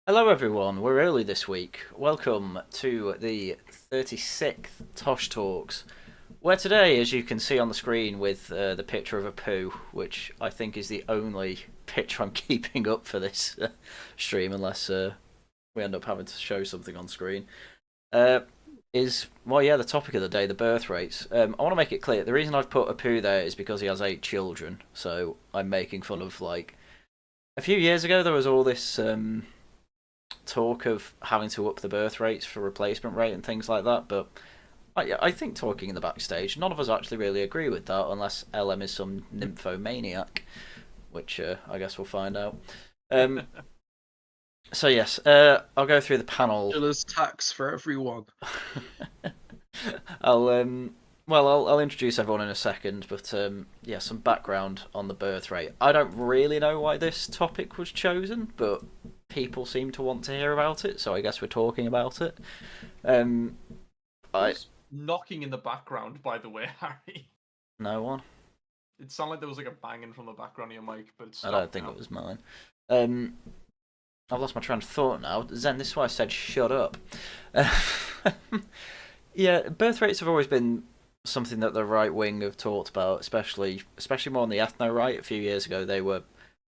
Hello everyone, we're early this week. Welcome to the 36th TOSH Talks, where today, as you can see on the screen with the picture of a poo, which I think is the only picture I'm keeping up for this stream, unless we end up having to show something on screen, uh, the topic of the day, the birth rates. I want to make it clear, the reason I've put a poo there is because he has 8 children, so I'm making fun of, a few years ago there was all this talk of having to up the birth rates for replacement rate and things like that, but I think talking in the backstage, none of us actually really agree with that unless LM is some nymphomaniac, which I guess we'll find out. Um, so yes, I'll go through the panel. There's tax for everyone. I'll introduce everyone in a second, but yeah, some background on the birth rate. I don't really know why this topic was chosen, but people seem to want to hear about it, so I guess we're talking about it. Who's knocking in the background, by the way, Harry? No one. It sounded like there was like a banging from the background of your mic, but it's I don't think it was mine. I've lost my train of thought now. Zenn, this is why I said shut up. Yeah, birth rates have always been something that the right wing have talked about, especially more on the ethno right. A few years ago, they were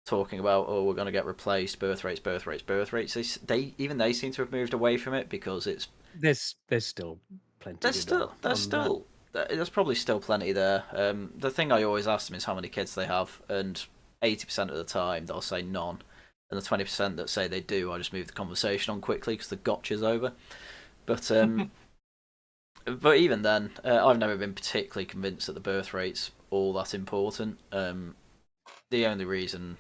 talking about, oh, we're going to get replaced, birth rates. They seem to have moved away from it because it's there's still plenty. There's probably still plenty there. The thing I always ask them is how many kids they have, and 80% of the time they'll say none, and the 20% that say they do, I just move the conversation on quickly because the gotcha's over. But but even then, I've never been particularly convinced that the birth rate's all that important. The only reason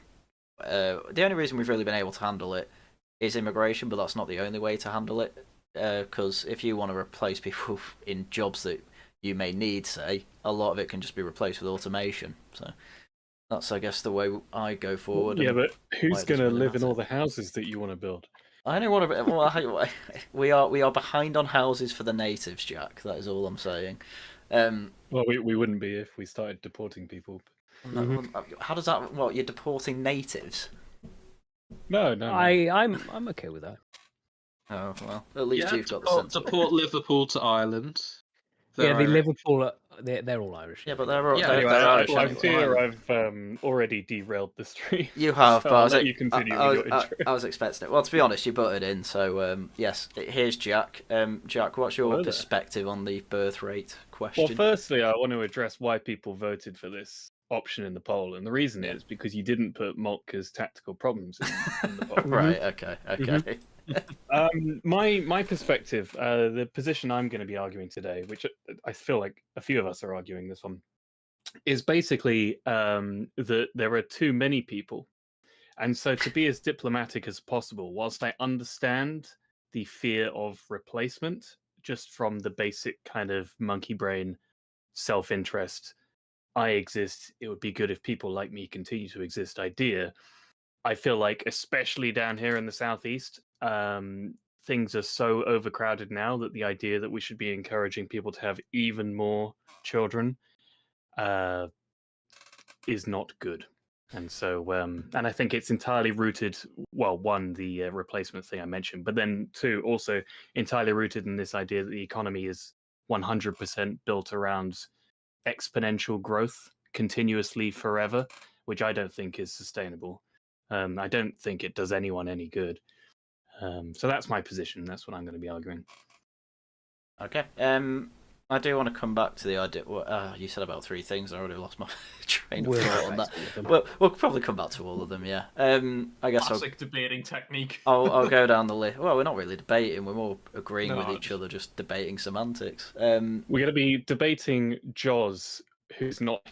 we've really been able to handle it is immigration, but that's not the only way to handle it. Because if you want to replace people in jobs that you may need, say, a lot of it can just be replaced with automation. So that's, I guess, the way I go forward. Yeah, but who's going to really live in matter. all the houses that you want to build? I don't want to. Well, we are behind on houses for the natives, Jack. That is all I'm saying. Well, we wouldn't be if we started deporting people. How does that? What, you're deporting natives? No. I'm okay with that. Oh well, at least you've got the sense. Deport Liverpool to Ireland. Yeah, the Liverpool, they're all Irish. Yeah, but they're Anyway, Irish. I fear I've already derailed the stream. You have, so but I'll let you continue with your intro. I was expecting it. Well, to be honest, you butted in. So yes, here's Jack. Jack, what's your perspective on the birth rate question? Well, firstly, I want to address why people voted for this option in the poll, and the reason is because you didn't put Moltke's tactical problems in the poll. Right. Okay. My perspective, the position I'm going to be arguing today, which I feel like a few of us are arguing this one, is basically that there are too many people. And so to be as diplomatic as possible, whilst I understand the fear of replacement, just from the basic kind of monkey brain self-interest, I exist, it would be good if people like me continue to exist idea, I feel like, especially down here in the southeast, things are so overcrowded now that the idea that we should be encouraging people to have even more children is not good. And so, and I think it's entirely rooted, well, one, the replacement thing I mentioned, but then two, also entirely rooted in this idea that the economy is 100% built around exponential growth continuously forever, which I don't think is sustainable. I don't think it does anyone any good. So that's my position. That's what I'm going to be arguing. Okay. I do want to come back to the idea. You said about 3 things. I already lost my train of thought on that. Well, we'll probably come back to all of them. Yeah. I guess classic debating technique. I'll go down the list. Well, we're not really debating. We're more agreeing with each other, just debating semantics. We're going to be debating Jaws, who's not.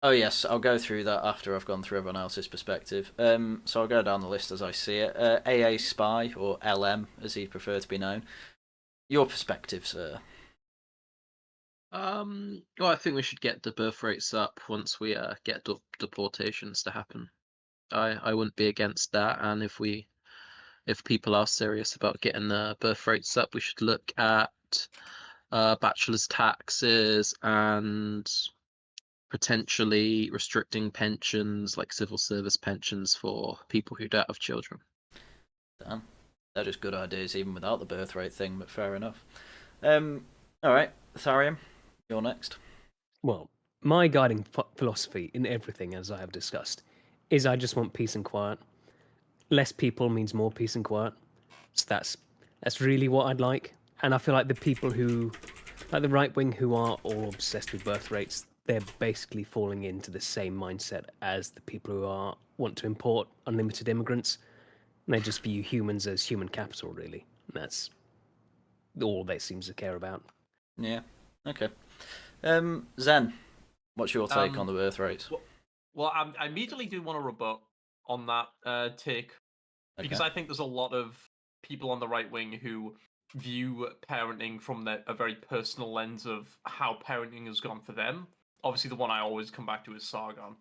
Oh yes, I'll go through that after I've gone through everyone else's perspective. So I'll go down the list as I see it. AA Spy, or LM as he'd prefer to be known. Your perspective, sir. Well, I think we should get the birth rates up once we get deportations to happen. I wouldn't be against that, and if people are serious about getting the birth rates up, we should look at bachelor's taxes and potentially restricting pensions, like civil service pensions, for people who don't have children. Dan? they're just good ideas even without the birth rate thing. But fair enough. All right, Tharium, you're next. Well, my guiding philosophy in everything, as I have discussed, is I just want peace and quiet. Less people means more peace and quiet. So that's really what I'd like. And I feel like the people who, like the right wing, who are all obsessed with birth rates, they're basically falling into the same mindset as the people who want to import unlimited immigrants. And they just view humans as human capital, really. And that's all they seem to care about. Yeah. Okay. Zen, what's your take on the birth rates? Well, I immediately do want to rebut on that take, because I think there's a lot of people on the right wing who view parenting from a very personal lens of how parenting has gone for them. Obviously, the one I always come back to is Sargon,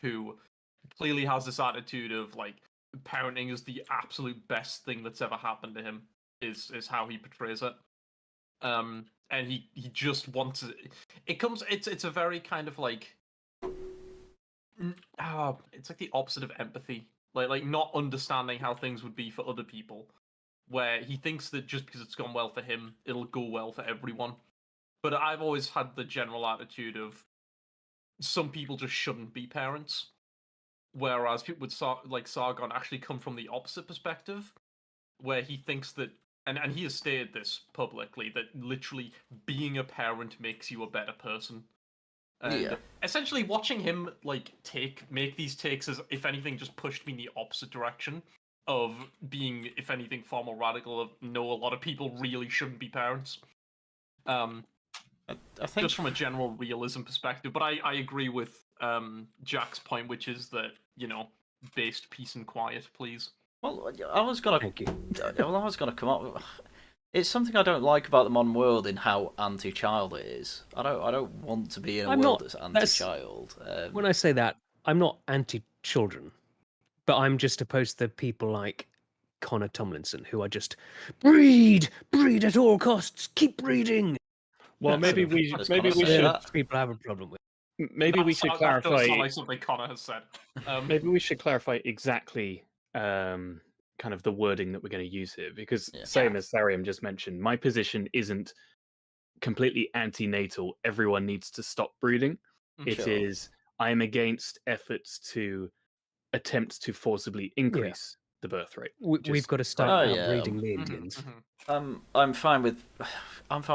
who clearly has this attitude of like parenting is the absolute best thing that's ever happened to him. Is how he portrays it. And he just wants it. It's a very kind of like it's like the opposite of empathy. Like not understanding how things would be for other people, where he thinks that just because it's gone well for him, it'll go well for everyone. But I've always had the general attitude of some people just shouldn't be parents, whereas people with Sargon actually come from the opposite perspective, where he thinks that, and he has stated this publicly, that literally being a parent makes you a better person. And essentially watching him like make these takes as, if anything, just pushed me in the opposite direction of being, if anything, far more radical of no, a lot of people really shouldn't be parents. I think just from a general realism perspective, but I agree with Jack's point, which is that, based peace and quiet, please. Well, I was gonna Thank you. Well, I was gonna come up with. It's something I don't like about the modern world in how anti-child it is. I don't want to be in a world that's anti-child. When I say that, I'm not anti-children, but I'm just opposed to people like Connor Tomlinson, who are just breed at all costs, keep breeding. Well, That's maybe we should. People have a problem with. Maybe we should clarify. That does sound like something Connor has said. Maybe we should clarify exactly kind of the wording that we're going to use here, because same as Tharium just mentioned, my position isn't completely anti-natal. Everyone needs to stop breeding. It is, I am against efforts to attempt to forcibly increase the birth rate. We've got to start breeding the Indians. I'm fine with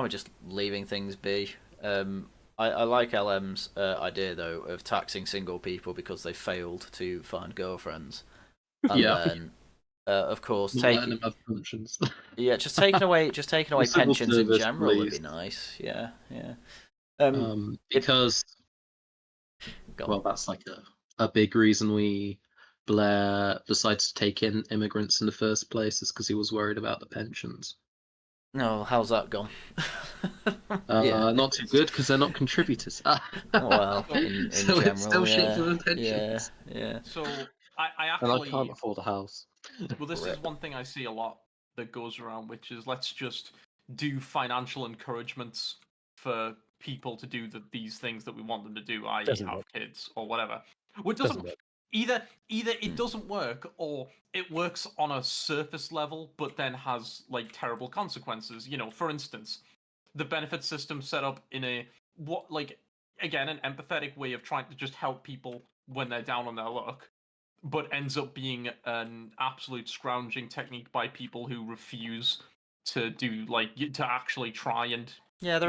just leaving things be. I like LM's idea though of taxing single people because they failed to find girlfriends. And then, of course, just taking away pensions in general would be nice. Yeah. Because that's like a big reason Blair decided to take in immigrants in the first place is because he was worried about the pensions. No, how's that gone? Not too good because they're not contributors. Well, in so general, it's still shit for the pensions. Yeah. So I actually, and I can't afford a house. Well, this is one thing I see a lot that goes around, which is let's just do financial encouragements for people to do these things that we want them to do, i.e. have kids or whatever. Which doesn't work. Either it doesn't work, or it works on a surface level, but then has like terrible consequences. For instance, the benefit system set up in an empathetic way of trying to just help people when they're down on their luck, but ends up being an absolute scrounging technique by people who refuse to do to actually try and get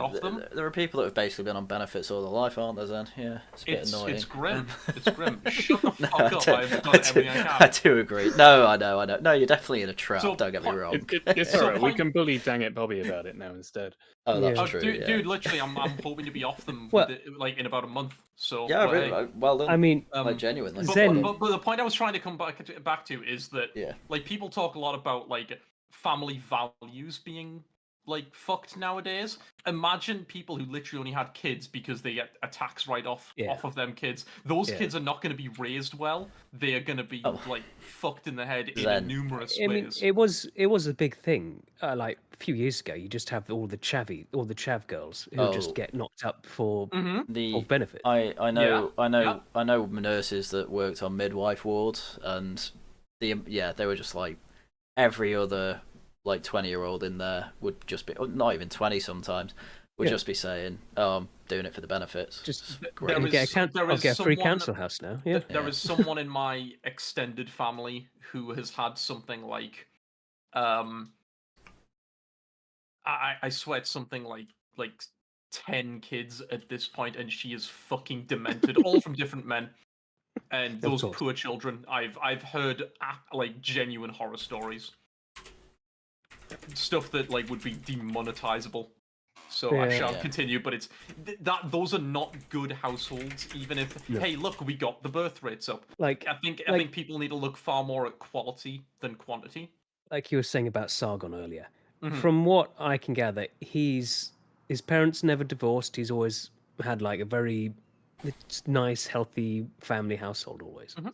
off them. There are people that have basically been on benefits all their life, aren't there, Zen? Yeah, it's a bit annoying. It's grim. It's grim. Shut the fuck up. I've done everything I can. I do agree. No, I know. No, you're definitely in a trap. Don't get me wrong. It's alright. We can bully Dang It Bobby about it now instead. Oh, that's true. Dude, literally, I'm hoping to be off them in about a month. So well done. I mean, genuinely. But the point I was trying to come back to is that people talk a lot about family values being fucked nowadays. Imagine people who literally only had kids because they get a tax write-off off of them kids. Those kids are not going to be raised well. They are going to be fucked in the head in numerous ways. It was a big thing. A few years ago, you just have all the chav girls who just get knocked up for benefit. I know nurses that worked on midwife wards, and they were just every other like 20-year-old in there would just be, not even 20 sometimes, would just be saying, "Oh, I'm doing it for the benefits." Just great. There is- there I'll is get a free someone- council house now. Yeah. There is someone in my extended family who has had something like, I swear it's something like 10 kids at this point, and she is fucking demented, all from different men. And those course. poor children, I've heard like genuine horror stories, stuff that like would be demonetizable. So I Yeah. shan't continue, but it's that those are not good households. Even if hey, look, we got the birth rates up. Like I think people need to look far more at quality than quantity. like you were saying about Sargon earlier. Mhm. From what I can gather, his parents never divorced. He's always had like a very nice, healthy family household. Always, Mhm.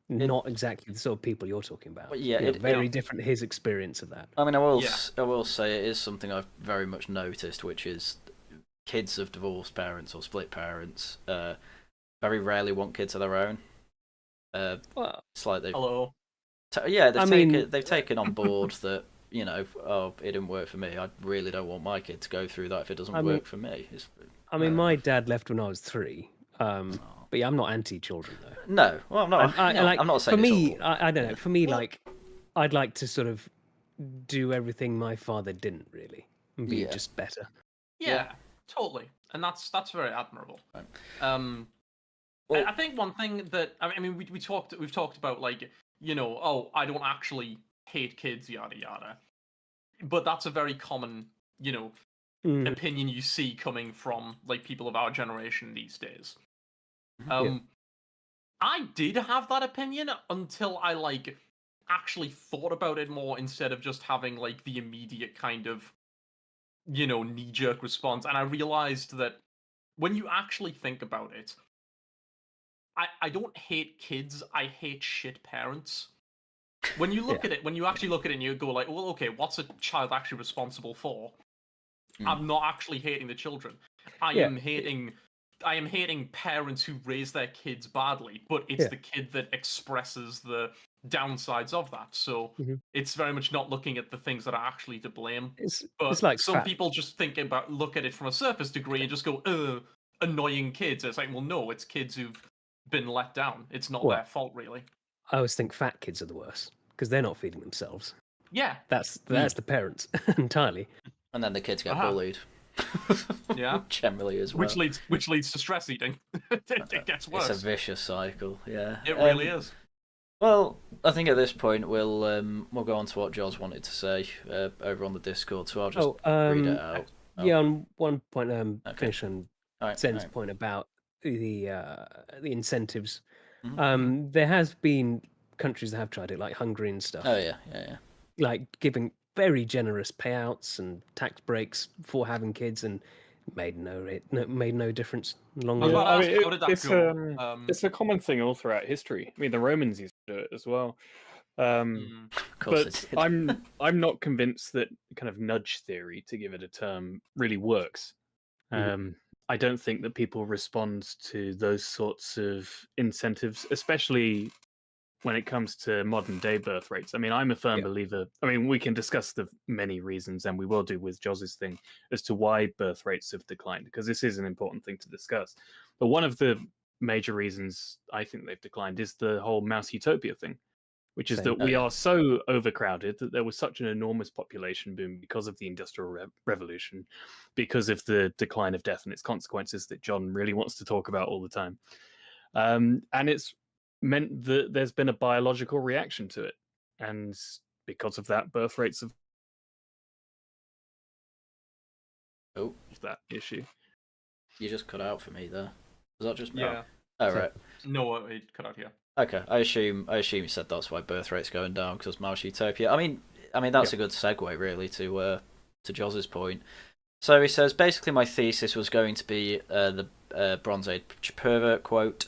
not exactly the sort of people you're talking about. Well, yeah, very different. His experience of that. I mean, I will Yeah. I will say it is something I've very much noticed, which is kids of divorced parents or split parents very rarely want kids of their own. Well, It's like they've Hello. they've taken on board that, you know, oh, it didn't work for me. I really don't want my kid to go through that if it doesn't work for me. I mean, my dad left when I was 3. But yeah, I'm not anti-children though. No, well, I'm not. I'm not saying for it's me. all. I don't know. For me, like, I'd like to sort of do everything my father didn't really, and be just better. Yeah, totally, and that's very admirable. Right. I think one thing that I mean we've talked about, like, you know, oh, I don't actually hate kids, yada yada, but that's a very common, you know, opinion you see coming from like people of our generation these days. I did have that opinion until I like actually thought about it more, instead of just having like the immediate kind of, you know, knee-jerk response. And I realized that when you actually think about it, I don't hate kids, I hate shit parents. When you look at it, when you actually look at it and you go like, well, okay, what's a child actually responsible for? I'm not actually hating the children. I am hating parents who raise their kids badly, but it's the kid that expresses the downsides of that. So it's very much not looking at the things that are actually to blame. It's But like some people just look at it from a surface degree and just go, annoying kids. It's like, well, no, it's kids who've been let down. It's not their fault, really. I always think fat kids are the worst because they're not feeding themselves. Yeah. That's the parents entirely. And then the kids get bullied. Yeah. Generally as well. Which leads to stress eating. It gets worse. It's a vicious cycle. Yeah. It really is. Well, I think at this point we'll go on to what Joz wanted to say over on the Discord, so I'll just read it out. Yeah, on one point, finish on Right, Zenn's right. point about the incentives. Mhm. There has been countries that have tried it, like Hungary and stuff. Oh yeah. Like giving very generous payouts and tax breaks for having kids, and made no difference long I was run. about to ask, how did that it's go? it's a common thing all throughout history. I mean, the Romans used to do it as well. Mm. Of course But they did. I'm not convinced that kind of nudge theory, to give it a term, really works. I don't think that people respond to those sorts of incentives, especially when it comes to modern day birth rates. I mean, I'm a firm believer. I mean, we can discuss the many reasons, and we will do with Joz's thing, as to why birth rates have declined, because this is an important thing to discuss. But one of the major reasons I think they've declined is the whole mouse utopia thing, which is that we are so overcrowded that there was such an enormous population boom because of the Industrial Revolution, because of the decline of death and its consequences that John really wants to talk about all the time. And it's meant that there's been a biological reaction to it. And because of that, birth rates have that issue. You just cut out for me there. Was that just me? Yeah. Oh, right. No, it cut out here. Okay, I assume you said that's why birth rate's going down because Mouse Utopia. I mean that's a good segue really to Joz's point. So he says basically my thesis was going to be the Bronze Age pervert quote: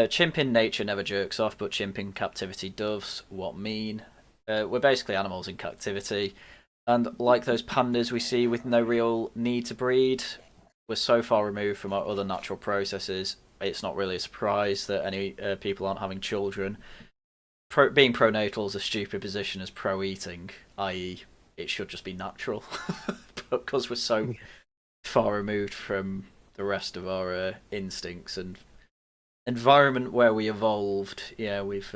"Chimp in nature never jerks off, but chimp in captivity does." What mean? We're basically animals in captivity, and like those pandas we see with no real need to breed, we're so far removed from our other natural processes. It's not really a surprise that any people aren't having children. being pronatal is a stupid position as pro-eating, i.e., it should just be natural, but because we're so far removed from the rest of our instincts and environment where we evolved, yeah, we've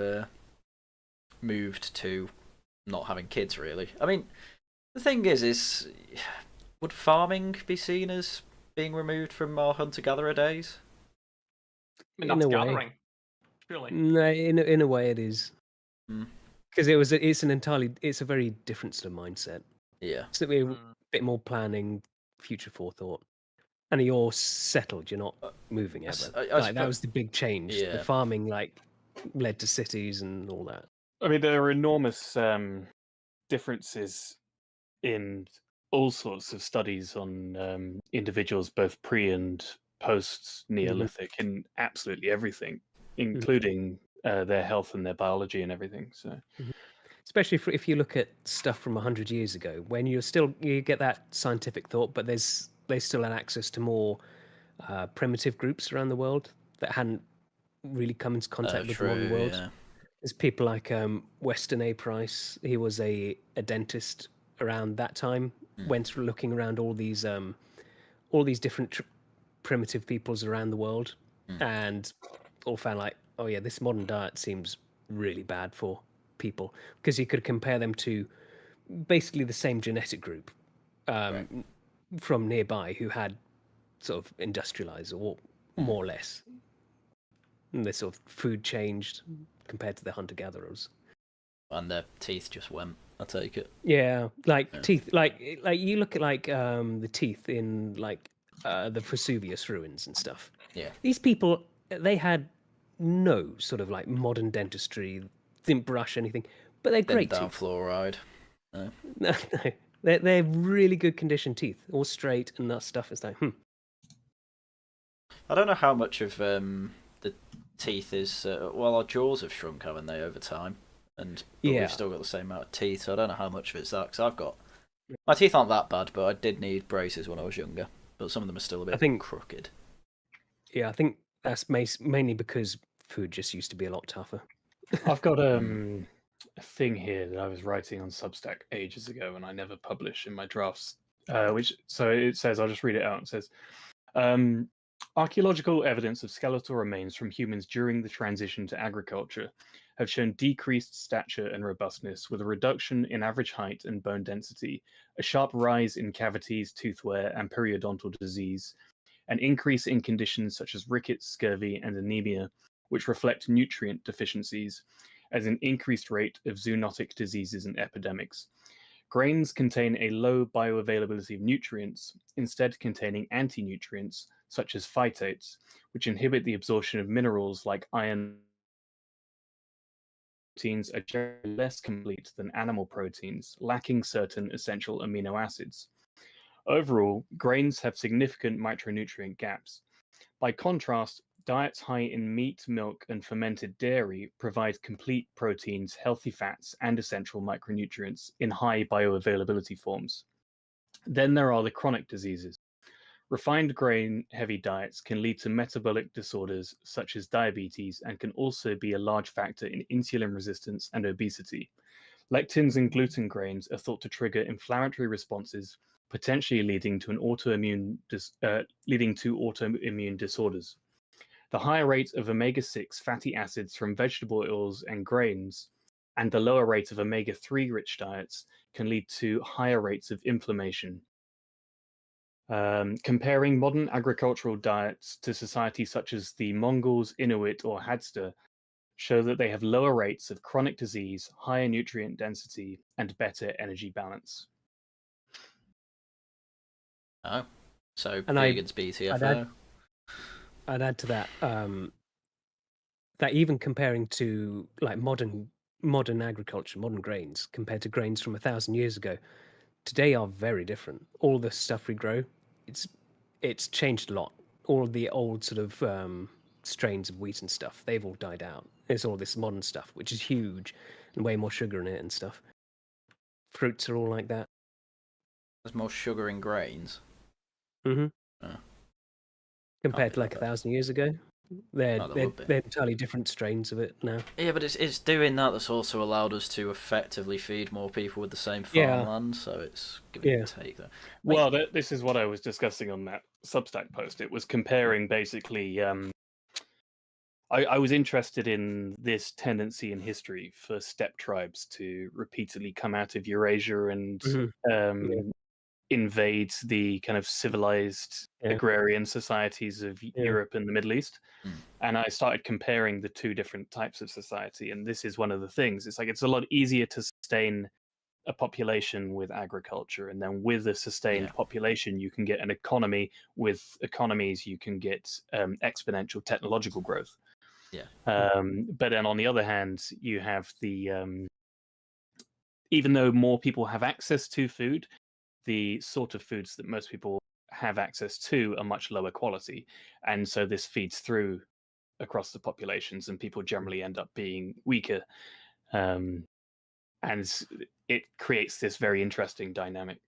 moved to not having kids. Really, I mean, the thing is, would farming be seen as being removed from our hunter-gatherer days? I mean, In that's a way. gathering. Surely. No, in a way it is. Hmm. Because it's a very different sort of mindset. Yeah. It's a bit Mm. more planning, future forethought, and you're settled. You're not moving ever. That was the big change. Yeah. The farming led to cities and all that. I mean, there are enormous differences in all sorts of studies on individuals, both pre and post Neolithic, in absolutely everything, including their health and their biology and everything. So, especially if you look at stuff from 100 years ago, when you get that scientific thought, but they still had access to more primitive groups around the world that hadn't really come into contact with the modern world. Yeah. There's people like Weston A. Price. He was a dentist around that time. Went looking around all these different primitive peoples around the world, and all found like, oh yeah, this modern diet seems really bad for people, because you could compare them to basically the same genetic group from nearby who had sort of industrialized, or more or less. And the sort of food changed compared to the hunter-gatherers. And their teeth just went, I take it. Yeah, teeth, like you look at the teeth in the Vesuvius ruins and stuff. Yeah. These people, they had no sort of like modern dentistry, didn't brush anything, but they're great Down teeth. fluoride. No. No, they're really good conditioned teeth, all straight and that stuff. It's like, I don't know how much of the teeth is. Well, our jaws have shrunk, haven't they, over time? But we've still got the same amount of teeth, so I don't know how much of it's that. Because my teeth aren't that bad, but I did need braces when I was younger. But some of them are still a bit crooked. Yeah, I think that's mainly because food just used to be a lot tougher. I've got a thing here that I was writing on Substack ages ago, and I never publish in my drafts. So it says, I'll just read it out. It says, archaeological evidence of skeletal remains from humans during the transition to agriculture have shown decreased stature and robustness, with a reduction in average height and bone density, a sharp rise in cavities, tooth wear, and periodontal disease, an increase in conditions such as rickets, scurvy, and anemia, which reflect nutrient deficiencies, as an increased rate of zoonotic diseases and epidemics. Grains contain a low bioavailability of nutrients, instead containing anti-nutrients, such as phytates, which inhibit the absorption of minerals like iron. Proteins are generally less complete than animal proteins, lacking certain essential amino acids. Overall, grains have significant micronutrient gaps. By contrast, diets high in meat, milk, and fermented dairy provide complete proteins, healthy fats, and essential micronutrients in high bioavailability forms. Then there are the chronic diseases. Refined grain-heavy diets can lead to metabolic disorders such as diabetes, and can also be a large factor in insulin resistance and obesity. Lectins and gluten grains are thought to trigger inflammatory responses, potentially leading to autoimmune disorders. The higher rate of omega-6 fatty acids from vegetable oils and grains, and the lower rate of omega-3 rich diets, can lead to higher rates of inflammation. Comparing modern agricultural diets to societies such as the Mongols, Inuit, or Hadza show that they have lower rates of chronic disease, higher nutrient density, and better energy balance. Oh, so And vegans BTFO. I'd add to that that even comparing to like modern agriculture, modern grains compared to grains from 1,000 years ago, today are very different. All the stuff we grow, it's changed a lot. All of the old sort of strains of wheat and stuff, they've all died out. There's all this modern stuff, which is huge and way more sugar in it and stuff. Fruits are all like that. There's more sugar in grains. Mm-hmm. Oh. Compared to like 1,000 years ago. They're Oh, there they're, would be. they're entirely different strains of it now. Yeah, but it's doing that that's also allowed us to effectively feed more people with the same Yeah. farmland, so it's give me Yeah. take that. Well, this is what I was discussing on that Substack post. It was comparing basically. I was interested in this tendency in history for steppe tribes to repeatedly come out of Eurasia and Mhm. um, invade the kind of civilized Yeah. agrarian societies of Europe and the Middle East. Mm. And I started comparing the two different types of society. And this is one of the things. It's like it's a lot easier to sustain a population with agriculture. And then with a sustained Yeah. population, you can get an economy. With economies, you can get exponential technological growth. Yeah. But then on the other hand, you have the even though more people have access to food, the sort of foods that most people have access to are much lower quality, and so this feeds through across the populations, and people generally end up being weaker, and it creates this very interesting dynamic.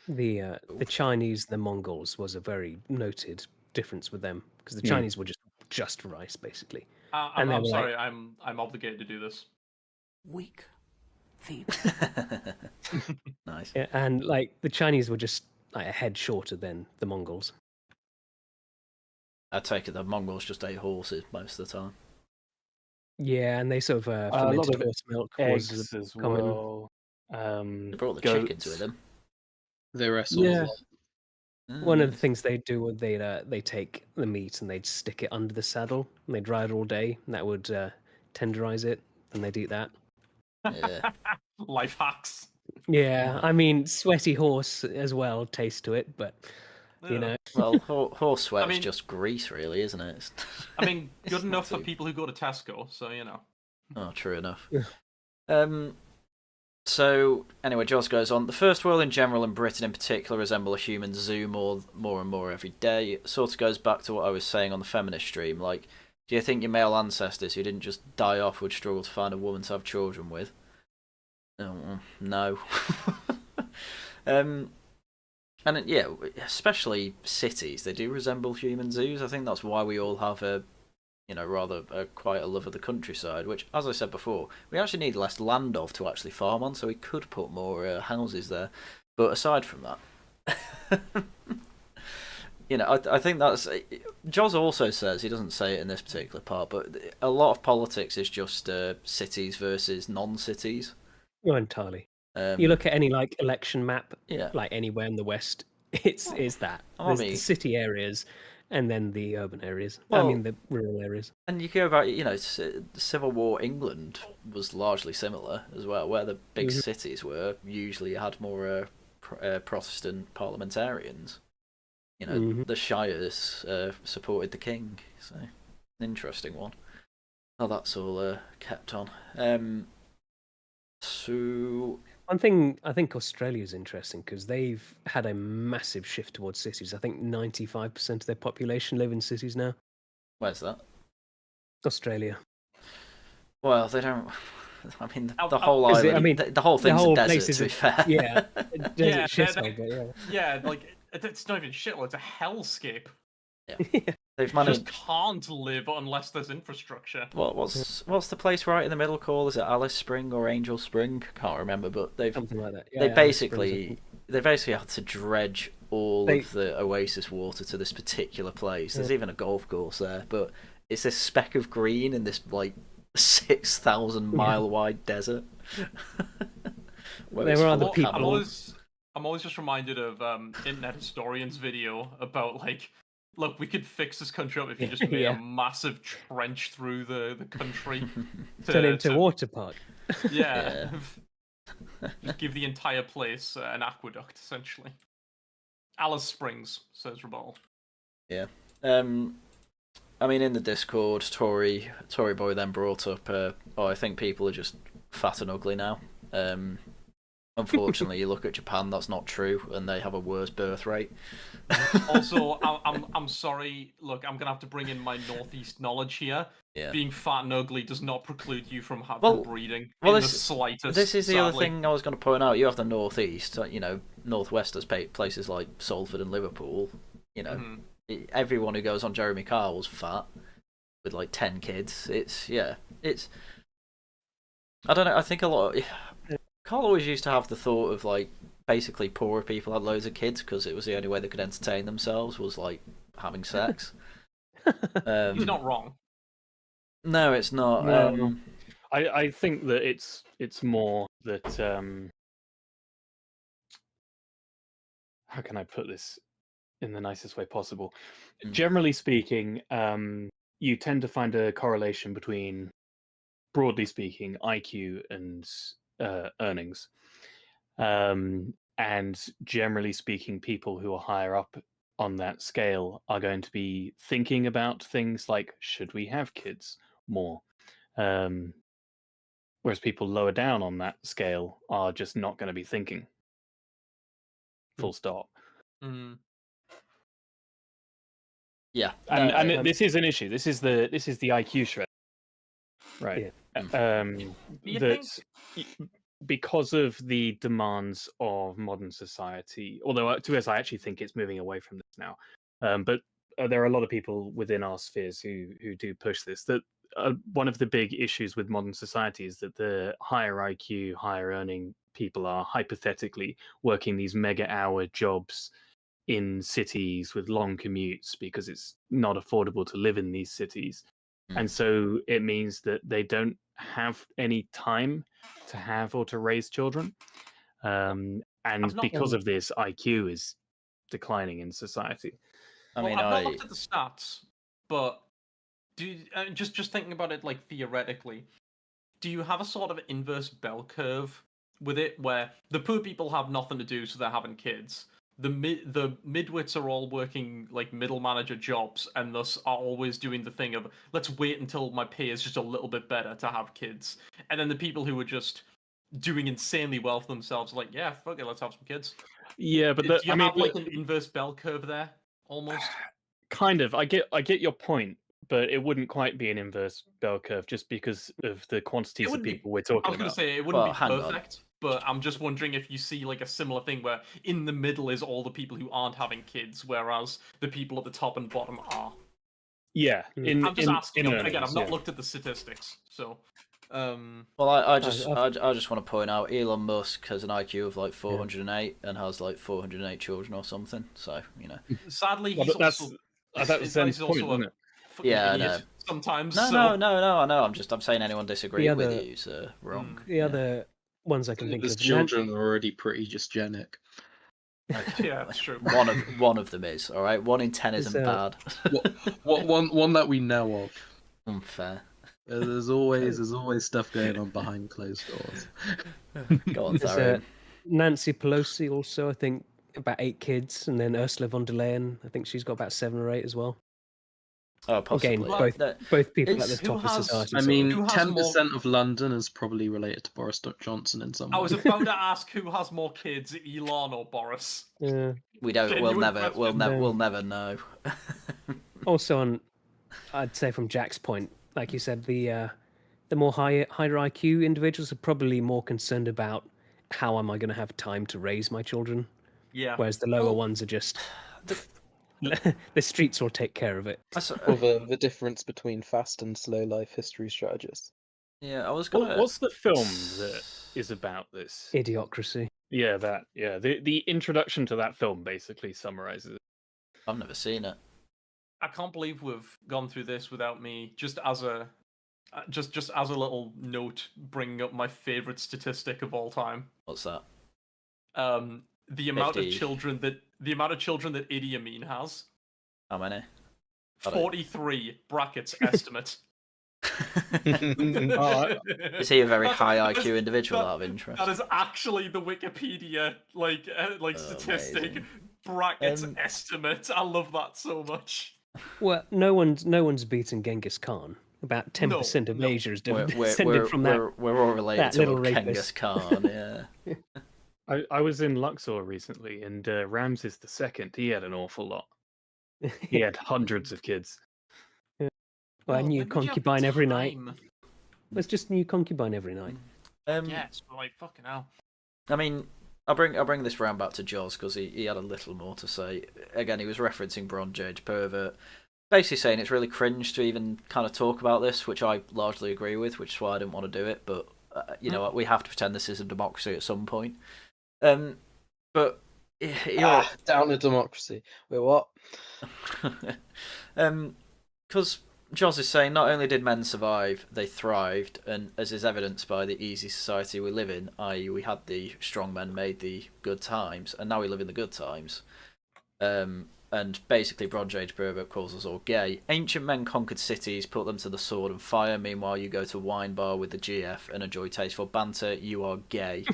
The Chinese, the Mongols was a very noted difference with them because the Mm. Chinese were just rice basically. I'm, And they I'm were like- sorry, I'm obligated to do this. Weak. Feet. Nice. Yeah, and like the Chinese were just like a head shorter than the Mongols. I take it the Mongols just ate horses most of the time. Yeah, and they sort of lot fermented of horse milk was Eggs as common. well. They brought the goats. chickens with them. They wrestle Yeah. a lot. One of Mm. the things they'd do would they take the meat and they'd stick it under the saddle and they'd ride all day and that would tenderize it and they'd eat that. Yeah. Life hacks. Yeah, I mean sweaty horse as well, taste to it, but you Yeah. know, Well, horse sweat's mean- just grease, really, isn't it? It's- I mean, It's good enough not for too- people who go to Tesco, so you know. Oh, true enough. Yeah. So, anyway, Jaws goes on. The first world in general and Britain in particular resemble a human zoo more and more every day. It sort of goes back to what I was saying on the feminist stream. Like, do you think your male ancestors who didn't just die off would struggle to find a woman to have children with? Oh, no. And yeah, especially cities, they do resemble human zoos. I think that's why we all have quite a love of the countryside, which, as I said before, we actually need less land of to actually farm on, so we could put more houses there. But aside from that, I think that's... Joz also says, he doesn't say it in this particular part, but a lot of politics is just cities versus non-cities. not entirely. Um, You look at any like election map, Yeah. like anywhere in the West, it's that. I There's mean- the city areas and then the urban areas. Well- I mean the rural areas. And you go about, Civil War England was largely similar as well, where the big Mhm. cities were usually had more Protestant parliamentarians. Mhm. The shires supported the king, so an interesting one. How that's all kept on. So One thing I think Australia's interesting because they've had a massive shift towards cities. I think 95% of their population live in cities now. where's that? Australia. Well, they don't. I mean, the I'll- whole Is island. it- I mean, the whole thing's whole a desert. place To is be a- fair. Yeah, desert Yeah, shithole, they're- but yeah. Yeah, like it's not even shithole; it's a hellscape. They've You managed. just can't live unless there's infrastructure. What's the place right in the middle called? Is it Alice Spring or Angel Spring? Can't remember, but Something like that. they Yeah, basically had to dredge all They- of the oasis water to this particular place. There's Yeah. even a golf course there, but it's this speck of green in this like 6,000-mile wide desert. Where There it's were full other of people- camels. I'm always just reminded of Internet Historian's video about like, look, we could fix this country up if you just made Yeah. a massive trench through the country. turn it into a to- water park. Yeah. Just give the entire place an aqueduct, essentially. Alice Springs, says Rebuttal. I mean, in the Discord, Tory Boy then brought up, I think people are just fat and ugly now. Unfortunately, you look at Japan, that's not true, and they have a worse birth rate. Also, I'm sorry. Look, I'm gonna have to bring in my northeast knowledge here. Yeah. Being fat and ugly does not preclude you from having Well- breeding well, in the this- slightest. This is the other sadly. thing I was going to point out. You have the northeast, northwest has places like Salford and Liverpool. Mhm. Everyone who goes on Jeremy Carl was fat. with like 10 kids. It's I don't know. I think a lot. Carl always used to have the thought of like basically poorer people had loads of kids because it was the only way they could entertain themselves was like having sex. He's not wrong. No, it's not. No. I think that it's more that how can I put this in the nicest way possible? Generally speaking, you tend to find a correlation between, broadly speaking, IQ and earnings. And generally speaking, people who are higher up on that scale are going to be thinking about things like, should we have kids more? Whereas people lower down on that scale are just not going to be thinking. Full stop. Mm. Yeah, And this is an issue. This is the IQ shred, right? Yeah. You That's because of the demands of modern society. Although, to us, I actually think it's moving away from this now. But there are a lot of people within our spheres who do push this. That one of the big issues with modern society is that the higher IQ, higher earning people are hypothetically working these mega hour jobs in cities with long commutes because it's not affordable to live in these cities. And so it means that they don't have any time to have or to raise children. And because of this, IQ is declining in society. I mean, I've not looked at the stats, but just thinking about it like theoretically, do you have a sort of inverse bell curve with it where the poor people have nothing to do, so they're having kids? The midwits are all working like middle manager jobs, and thus are always doing the thing of let's wait until my pay is just a little bit better to have kids. And then the people who are just doing insanely well for themselves, are like, yeah, fuck it, let's have some kids. Yeah, but Do you have like an inverse bell curve there, almost? Kind of. I get your point, but it wouldn't quite be an inverse bell curve just because of the quantities of people we're talking about. I was going to say it wouldn't be perfect, but I'm just wondering if you see like a similar thing where in the middle is all the people who aren't having kids, whereas the people at the top and bottom are. Yeah, I'm just asking. earnings, Again, I've not looked at the statistics, so. Well, I just want to point out Elon Musk has an IQ of like 408 and has like 408 children or something. So sadly, he's also that's Zenn's point, isn't it? Yeah, no. Sometimes. No, I know. I'm saying anyone disagreeing with you is wrong. The other ones I can think his of. children are already pretty genic. Yeah, that's true. One of them is all right. 1 in 10 isn't bad. one that we know of. Unfair. There's always stuff going on behind closed doors. Go on, Tharium. Nancy Pelosi also, I think, about 8 kids, and then Ursula von der Leyen, I think she's got about 7 or 8 as well. Oh, possibly. Again, both people at the top of society. I mean, 10% of London is probably related to Boris Johnson in some way. I was about to ask who has more kids, Elon or Boris. Yeah. We don't. We'll never know. Also, I'd say from Jack's point, like you said, the more higher IQ individuals are probably more concerned about how am I going to have time to raise my children. Yeah. Whereas the lower ones are just the streets will take care of it. Or the difference between fast and slow life history strategists. Yeah, I was gonna. What's the film that is about this? Idiocracy. Yeah, that. Yeah, the introduction to that film basically summarizes it. I've never seen it. I can't believe we've gone through this without me just as a little note bringing up my favorite statistic of all time. What's that? The amount of children that Idi Amin has. How many? 43 brackets estimate. Is he a very high IQ individual out of interest? That is actually the Wikipedia statistic. Amazing. Brackets estimate. I love that so much. Well, no one's beaten Genghis Khan. About 10% of Asia is descended from that. We're all related that to little Genghis Khan. Yeah. I was in Luxor recently, and Ramses II, he had an awful lot. He had hundreds of kids. Well, a new concubine every night. It's just a new concubine every night. Yes, but like fucking hell. I mean, I'll bring this round back to Jaws because he had a little more to say. Again, he was referencing Bronze Age pervert. basically saying it's really cringe to even kind of talk about this, which I largely agree with, which is why I didn't want to do it. But you know what, we have to pretend this is a democracy at some point. But you're down to democracy. Wait, what? because Joz is saying not only did men survive, they thrived, and as is evidenced by the easy society we live in, i.e., we had the strong men made the good times, and now we live in the good times. And basically, Bronze Age Berber calls us all gay. Ancient men conquered cities, put them to the sword and fire. Meanwhile, you go to a wine bar with the GF and enjoy tasteful banter. You are gay.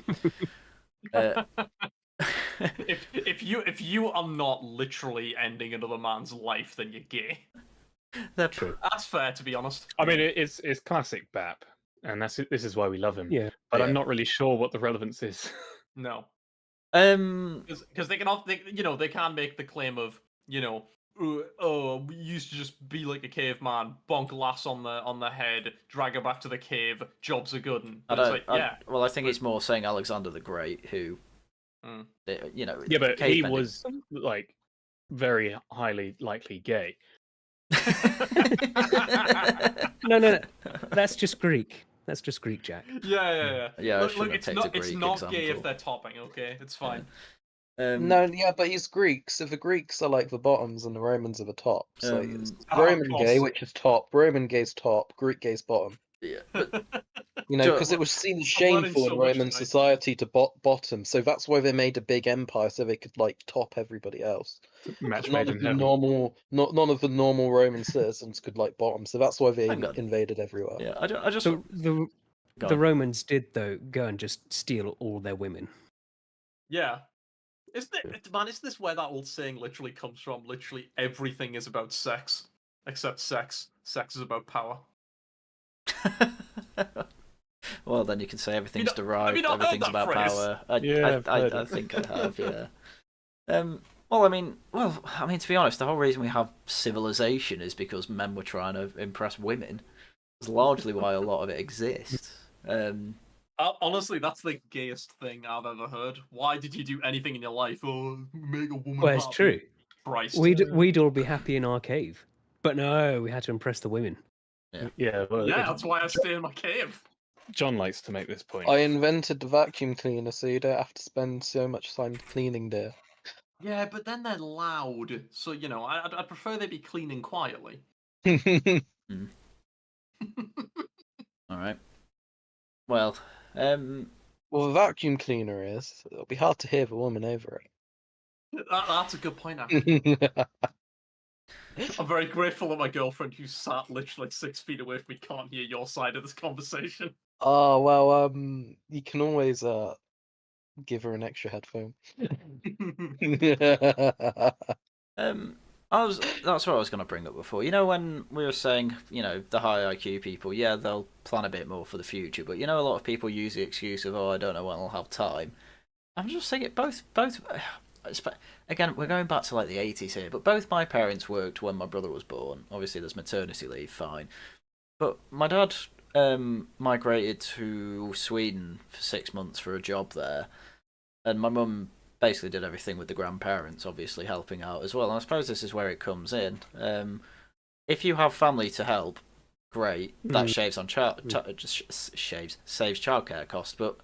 If you are not literally ending another man's life, then you're gay. True. That's fair, to be honest. I mean, it's classic Bap, and this is why we love him. Yeah. But Yeah. I'm not really sure what the relevance is. No, Um, because they can make the claim of, we used to just be like a caveman, bonk lass on the head, drag her back to the cave, jobs are good. But it's like, well, I think it's more saying Alexander the Great, who, Yeah, but he cavemen- was like very highly likely gay. No. That's just Greek. That's just Greek, Jack. Yeah. Yeah, I Look, shouldn't have it's picked not a Greek gay if example. they're topping. Okay, it's fine. No, yeah, but he's Greek, so the Greeks are like the bottoms and the Romans are the top. So it's of Roman course. gay, which is top, Roman gay's top, Greek gay's bottom. Yeah, but Because it was seen as I'm learning shameful so in much Roman tonight. society to bottom, so that's why they made a big empire so they could like top everybody else. Match None made of in the heaven. none of the normal Roman citizens could like bottom, so that's why they Hang on. invaded everywhere. yeah, I just So go the on. Romans did though go and just steal all their women. Yeah. Isn't this where that old saying literally comes from? Literally everything is about sex, except sex. Sex is about power. Well, then you can say everything's not- derived, have you not heard everything's that about phrase? power. Yeah, I've heard I it. think I have, yeah. Well, I mean, to be honest, the whole reason we have civilization is because men were trying to impress women. It's largely why a lot of it exists. Honestly, that's the gayest thing I've ever heard. Why did you do anything in your life? Oh, make a woman Well, it's happy. true. Christ. We'd all be happy in our cave, but no, we had to impress the women. Yeah, well, Yeah, that's why I stay in my cave. John likes to make this point. I invented the vacuum cleaner so you don't have to spend so much time cleaning there. Yeah, but then they're loud. So, I'd prefer they be cleaning quietly. All right. Well, Well, the vacuum cleaner is. It'll be hard to hear the woman over That's a good point, actually. it. I'm very grateful that my girlfriend, who sat literally 6 feet away from me, can't hear your side of this conversation. Oh, well, you can always give her an extra headphone. that's what I was going to bring up before. You know, when we were saying, the high IQ people, yeah, they'll plan a bit more for the future, but a lot of people use the excuse of, oh, I don't know when I'll have time. I'm just saying it both. Again, we're going back to like the 80s here, but both my parents worked when my brother was born. Obviously, there's maternity leave, fine. But my dad migrated to Sweden for 6 months for a job there, and my mum basically did everything with the grandparents, obviously helping out as well. And I suppose this is where it comes in. If you have family to help, great. That saves childcare costs, but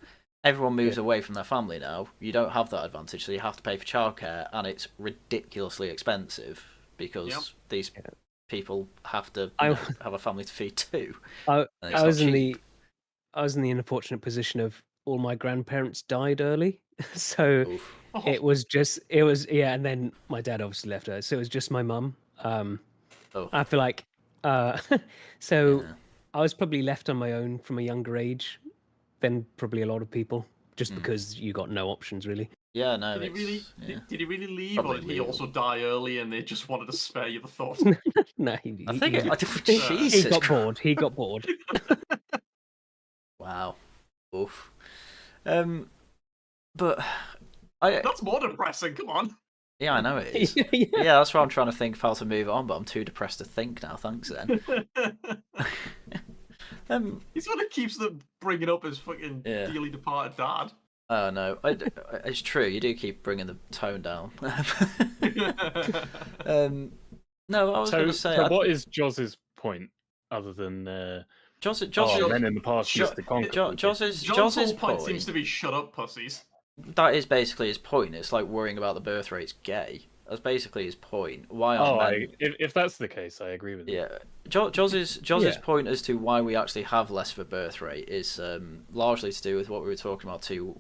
everyone moves away from their family now. You don't have that advantage, so you have to pay for childcare, and it's ridiculously expensive because these people have to have a family to feed too. I was in cheap. the unfortunate position of all my grandparents died early, so it was and then my dad obviously left her, so it was just my mum. I feel like so I was probably left on my own from a younger age than probably a lot of people, just because you got no options really. Yeah, no. Did he really leave, Probably or did he legal. also die early and they just wanted to spare you the thought? No, I think he Jesus got Christ. bored. He got bored. Wow. Oof. But That's more depressing. Come on. yeah, I know it is. Yeah, that's why I'm trying to think of how to move on, but I'm too depressed to think now. Thanks, then. He's what keeps them bringing up his fucking Yeah. dearly departed dad. Oh no, it's true. You do keep bringing the tone down. No, I was going to say. So what is Joz's point other than Joz men in the past used to conquer people? John's Joz's whole point seems to be shut up, pussies. That is basically his point. It's like worrying about the birth rate's gay. That's basically his point. Why aren't men... if that's the case, I agree with you. Yeah, Joz's point as to why we actually have less of a birth rate is largely to do with what we were talking about two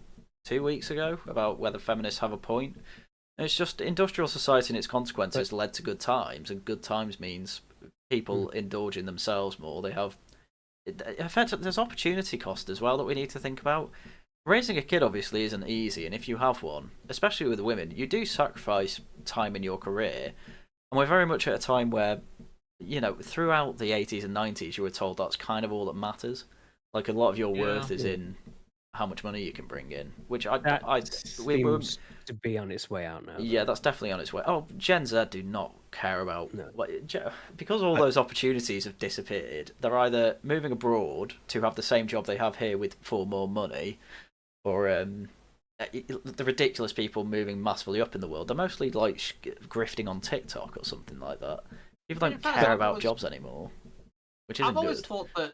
weeks ago about whether feminists have a point. And it's just industrial society and its consequences led to good times, and good times means people indulging themselves more. They have, in fact, there's opportunity cost as well that we need to think about. Raising a kid obviously isn't easy, and if you have one, especially with women, you do sacrifice time in your career. And we're very much at a time where, throughout the 80s and 90s, you were told that's kind of all that matters. Like, a lot of your worth is in how much money you can bring in, which seems to be on its way out now. Yeah, that's definitely on its way. Oh, Gen Z do not care about... No. Because all those opportunities have disappeared, they're either moving abroad to have the same job they have here for more money, or the ridiculous people moving massively up in the world. They're mostly like grifting on TikTok or something like that. People don't care about jobs anymore, which isn't good. I've always thought that...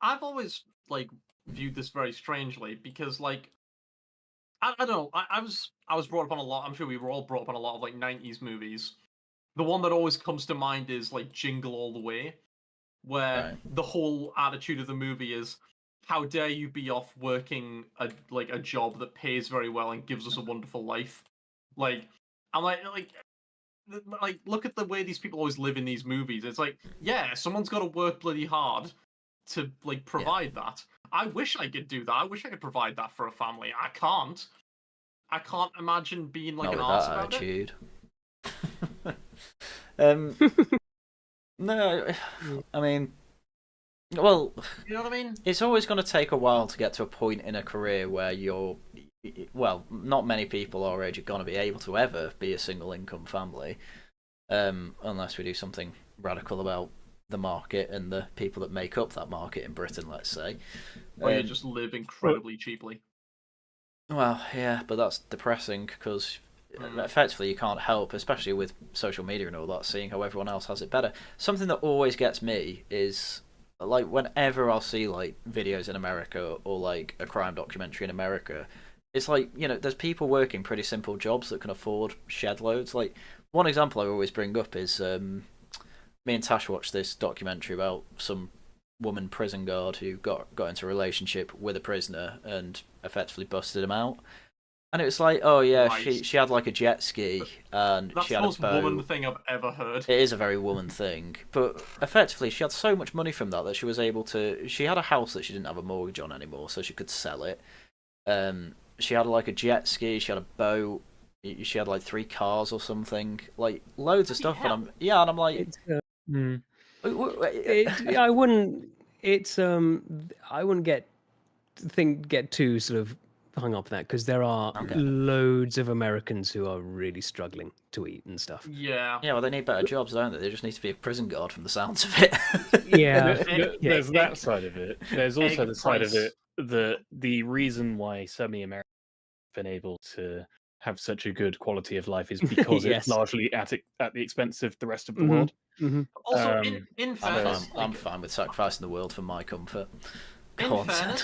I've always viewed this very strangely because I don't know. I was brought up on a lot. I'm sure we were all brought up on a lot of 90s movies. The one that always comes to mind is Jingle All the Way, where the whole attitude of the movie is, how dare you be off working a job that pays very well and gives us a wonderful life? I'm look at the way these people always live in these movies. It's someone's got to work bloody hard to provide that. I wish I could do that. I wish I could provide that for a family. I can't. I can't imagine being Not an with arse that about attitude. No, I mean, well, you know what I mean? It's always going to take a while to get to a point in a career where not many people our age are going to be able to ever be a single income family, unless we do something radical about the market and the people that make up that market in Britain, let's say. Or you just live incredibly cheaply. Well, yeah, but that's depressing because effectively you can't help, especially with social media and all that, seeing how everyone else has it better. Something that always gets me is whenever I'll see videos in America or a crime documentary in America, it's there's people working pretty simple jobs that can afford shed loads. One example I always bring up is me and Tash watched this documentary about some woman prison guard who got into a relationship with a prisoner and effectively busted him out. And it was she had a jet ski and That's she had the most a boat. woman thing I've ever heard. It is a very woman thing, but effectively she had so much money from that she was able to. She had a house that she didn't have a mortgage on anymore, so she could sell it. She had a jet ski. She had a boat. She had 3 cars or something, loads of stuff. And I'm like, I wouldn't. I wouldn't get too sort of hung up on that because there are loads of Americans who are really struggling to eat and stuff. Yeah. Yeah, well, they need better jobs, don't they? They just need to be a prison guard from the sounds of it. There's that side of it. There's also the side of it that the reason why semi-Americans have been able to have such a good quality of life is because it's largely at the expense of the rest of the world. Mm-hmm. Also, in fairness, I'm fine with sacrificing the world for my comfort. In fairness,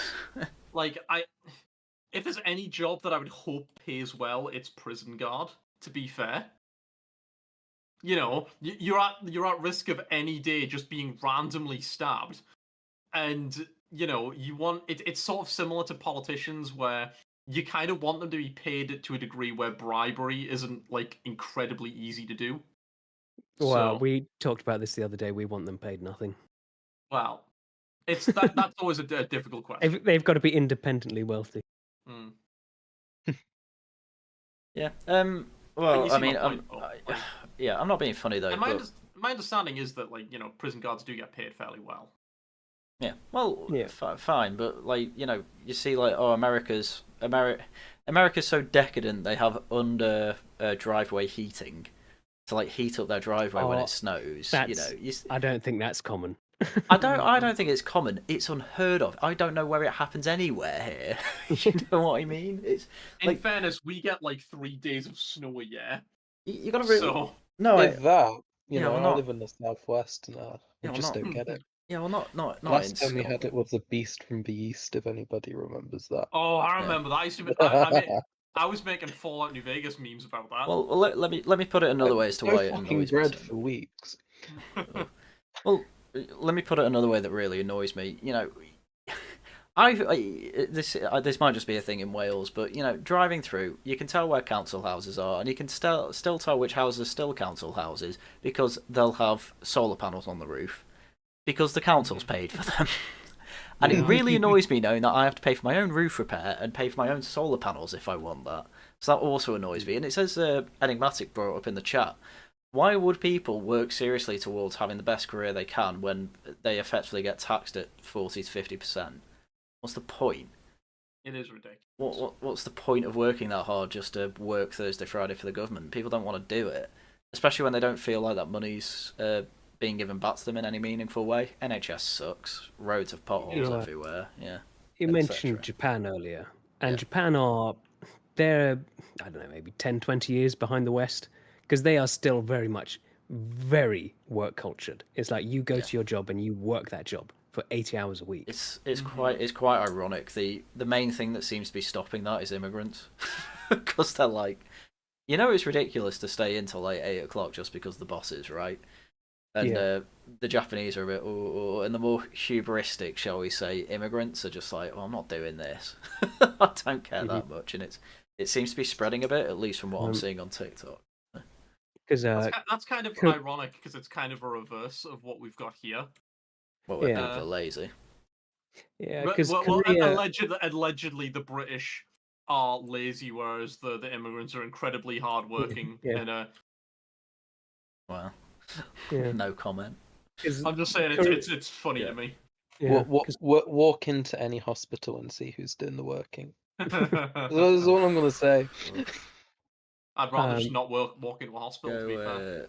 if there's any job that I would hope pays well, it's prison guard. To be fair, you're at risk of any day just being randomly stabbed, and you want it. It's sort of similar to politicians where you kind of want them to be paid to a degree where bribery isn't incredibly easy to do. Well, we talked about this the other day. We want them paid nothing. Well, that's always a difficult question. They've got to be independently wealthy. Mm. Yeah. Well, I mean, I'm not being funny though. And my understanding is that prison guards do get paid fairly well. Yeah. Well, fine, but you see, America's so decadent. They have under driveway heating to heat up their driveway when it snows. I don't think that's common. I don't think it's common. It's unheard of. I don't know where it happens anywhere here. You know what I mean? It's in fairness, we get 3 days of snow a year. You gotta really so no. With that, You Yeah, know, well, I not. live in the southwest, and I Yeah, well, just not. don't get it. Yeah, well, not The in last time we had Scotland. it was the Beast from the East, if anybody remembers that. Oh, I Yeah. remember that. I was making Fallout New Vegas memes about that. Well, let me put it another way as to No why it fucking annoys me. bread so for weeks. Well, let me put it another way that really annoys me. You know, this might just be a thing in Wales, but you know, driving through, you can tell where council houses are, and you can still tell which houses are still council houses because they'll have solar panels on the roof because the council's paid for them. And it really annoys me knowing that I have to pay for my own roof repair and pay for my own solar panels if I want that. So that also annoys me. And it says Enigmatic brought up in the chat. Why would people work seriously towards having the best career they can when they effectively get taxed at 40 to 50%? What's the point? It is ridiculous. What's the point of working that hard just to work Thursday, Friday for the government? People don't want to do it, especially when they don't feel like that money's being given back to them in any meaningful way. NHS sucks. Roads have potholes everywhere. Yeah. You mentioned Japan earlier, and Japan they're, I don't know, maybe 10, 20 years behind the West, because they are still very much very work cultured. It's like you go to your job and you work that job for 80 hours a week. It's quite ironic. The main thing that seems to be stopping that is immigrants, because they're like, you know, it's ridiculous to stay until like 8 o'clock just because the boss is right. And the Japanese are a bit, and the more hubristic, shall we say, immigrants are just like, well, I'm not doing this. I don't care that much, and it seems to be spreading a bit, at least from what I'm seeing on TikTok. Because that's kind of ironic because it's kind of a reverse of what we've got here. Well, where people are lazy. Yeah, because allegedly the British are lazy, whereas the immigrants are incredibly hardworking. Yeah. Wow. Yeah. No comment. I'm just saying it's funny to me. Yeah, walk into any hospital and see who's doing the working. That's all I'm gonna say. I'd rather just not walk into a hospital, to be fair.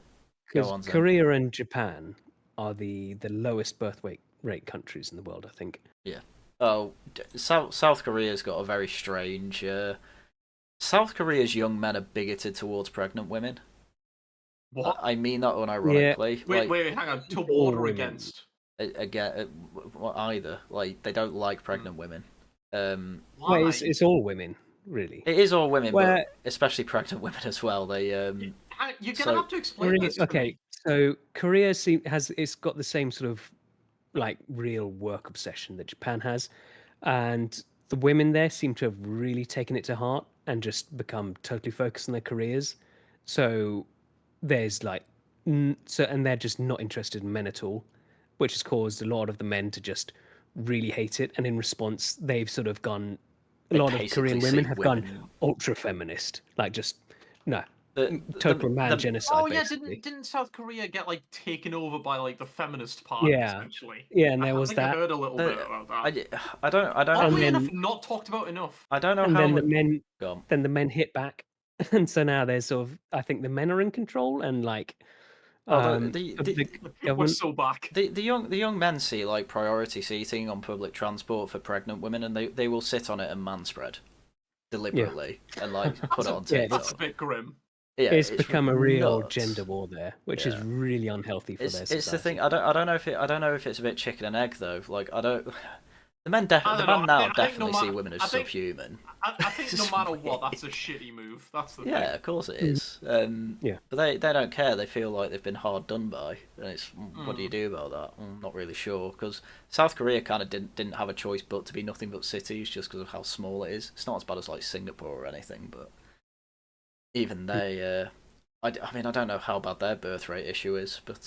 Because Korea and Japan are the lowest birth rate countries in the world, I think. Yeah. Oh, South Korea's got a very strange. South Korea's young men are bigoted towards pregnant women. What? I mean that unironically. Yeah. Wait, hang on. Toward or against? Again, either. Like, they don't like pregnant women. Well, it's all women, really. It is all women, but especially pregnant women as well. They you're gonna have to explain this. Okay, so Korea it's got the same sort of like real work obsession that Japan has, and the women there seem to have really taken it to heart and just become totally focused on their careers. So there's like, and they're just not interested in men at all, which has caused a lot of the men to just really hate it. And in response, they've sort of gone. A lot of Korean women have gone ultra feminist, like just total man genocide. Oh yeah, basically. didn't South Korea get like taken over by like the feminist party essentially? Yeah, and there was I heard a little bit about that. I don't. Oddly enough, not talked about enough. I don't know and how. Then the men hit back, and so now there's sort of. I think the men are in control, and like. The we're so back. The young men see like priority seating on public transport for pregnant women, and they will sit on it and manspread deliberately and like put it on TikTok. That's a bit grim. Yeah, it's become a real gender war there, which is really unhealthy for their society. It's the thing. I don't know if it's a bit chicken and egg though. Like I don't. The men definitely see women as subhuman. I think no matter what, that's a shitty move. That's the thing. Yeah, of course it is. But they don't care. They feel like they've been hard done by, and it's what do you do about that? I'm not really sure because South Korea kind of didn't have a choice but to be nothing but cities just because of how small it is. It's not as bad as like Singapore or anything, but even they. I mean, I don't know how bad their birth rate issue is, but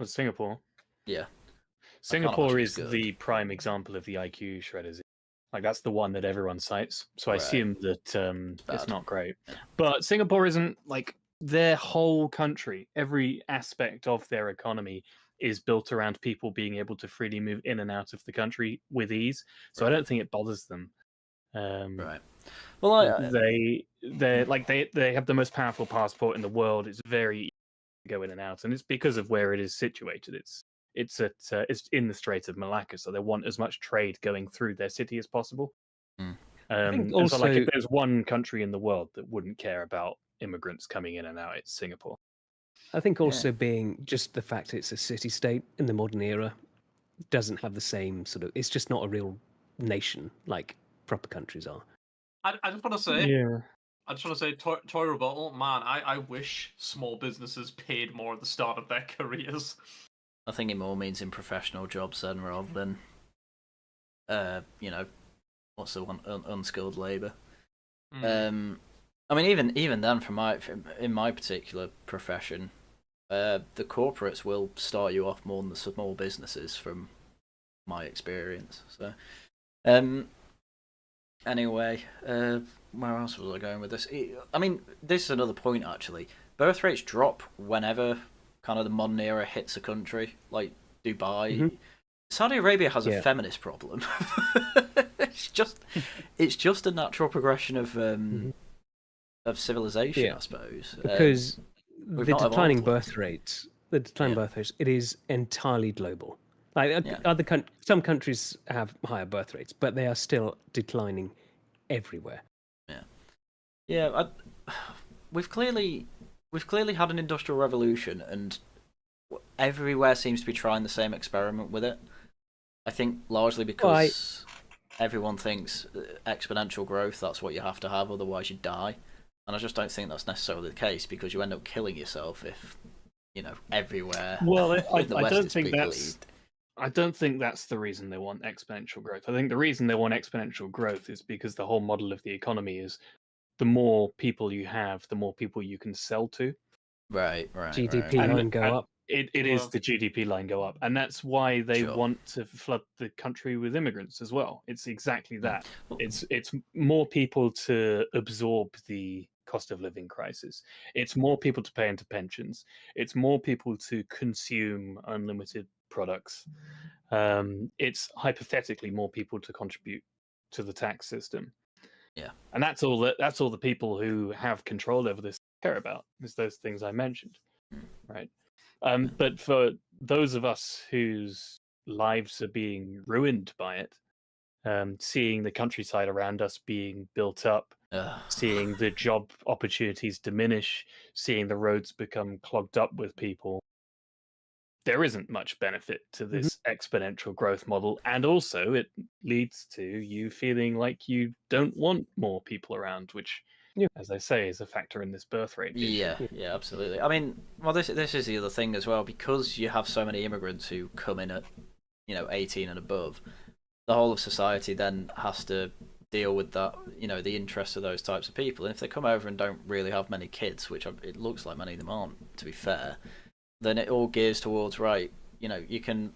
Singapore. Yeah. Singapore is the prime example of the IQ shredders. Like that's the one that everyone cites. So I assume that it's not great. Yeah. But Singapore isn't like their whole country. Every aspect of their economy is built around people being able to freely move in and out of the country with ease. So I don't think it bothers them. Right. Well, they have the most powerful passport in the world. It's very easy to go in and out, and it's because of where it is situated. It's in the Strait of Malacca, so they want as much trade going through their city as possible. I think also, like, if there's one country in the world that wouldn't care about immigrants coming in and out, it's Singapore. I think also being just the fact it's a city-state in the modern era doesn't have the same sort of. It's just not a real nation like proper countries are. I just want to say, Yeah. toy rebuttal, man. I wish small businesses paid more at the start of their careers. I think it more means in professional jobs then, rather than, what's the one, unskilled labour. Mm. I mean, even then, in my particular profession, the corporates will start you off more than the small businesses, from my experience. So, anyway, where else was I going with this? I mean, this is another point actually. Birth rates drop whenever kind of the modern era hits a country, like Dubai. Mhm. Saudi Arabia has a Yeah. feminist problem. it's just a natural progression of civilization, Yeah. I suppose. Because we've the not declining evolved birth rates, it is entirely global. Like Yeah. some countries have higher birth rates, but they are still declining everywhere. Yeah, we've clearly had an industrial revolution, and everywhere seems to be trying the same experiment with it. I think largely because everyone thinks exponential growth, that's what you have to have, otherwise you die. And I just don't think that's necessarily the case, because you end up killing yourself if, everywhere Well, in the I West don't it's think being that's. believed. I don't think that's the reason they want exponential growth. I think the reason they want exponential growth is because the whole model of the economy is the more people you have, the more people you can sell to. Right. GDP And- line go up. It is Well- the GDP line go up, and that's why they Sure. want to flood the country with immigrants as well. It's exactly that. Well, It's more people to absorb the cost of living crisis. It's more people to pay into pensions. It's more people to consume unlimited products. It's hypothetically more people to contribute to the tax system. Yeah. And that's all the people who have control over this care about, is those things I mentioned. Right. But for those of us whose lives are being ruined by it, seeing the countryside around us being built up, seeing the job opportunities diminish, seeing the roads become clogged up with people, there isn't much benefit to this exponential growth model. And also, it leads to you feeling like you don't want more people around, which, as I say, is a factor in this birth rate issue. Yeah, absolutely. I mean, well, this is the other thing as well, because you have so many immigrants who come in at 18 and above. The whole of society then has to deal with that, the interests of those types of people. And if they come over and don't really have many kids, which it looks like many of them aren't, to be fair, then it all gears towards, right, you can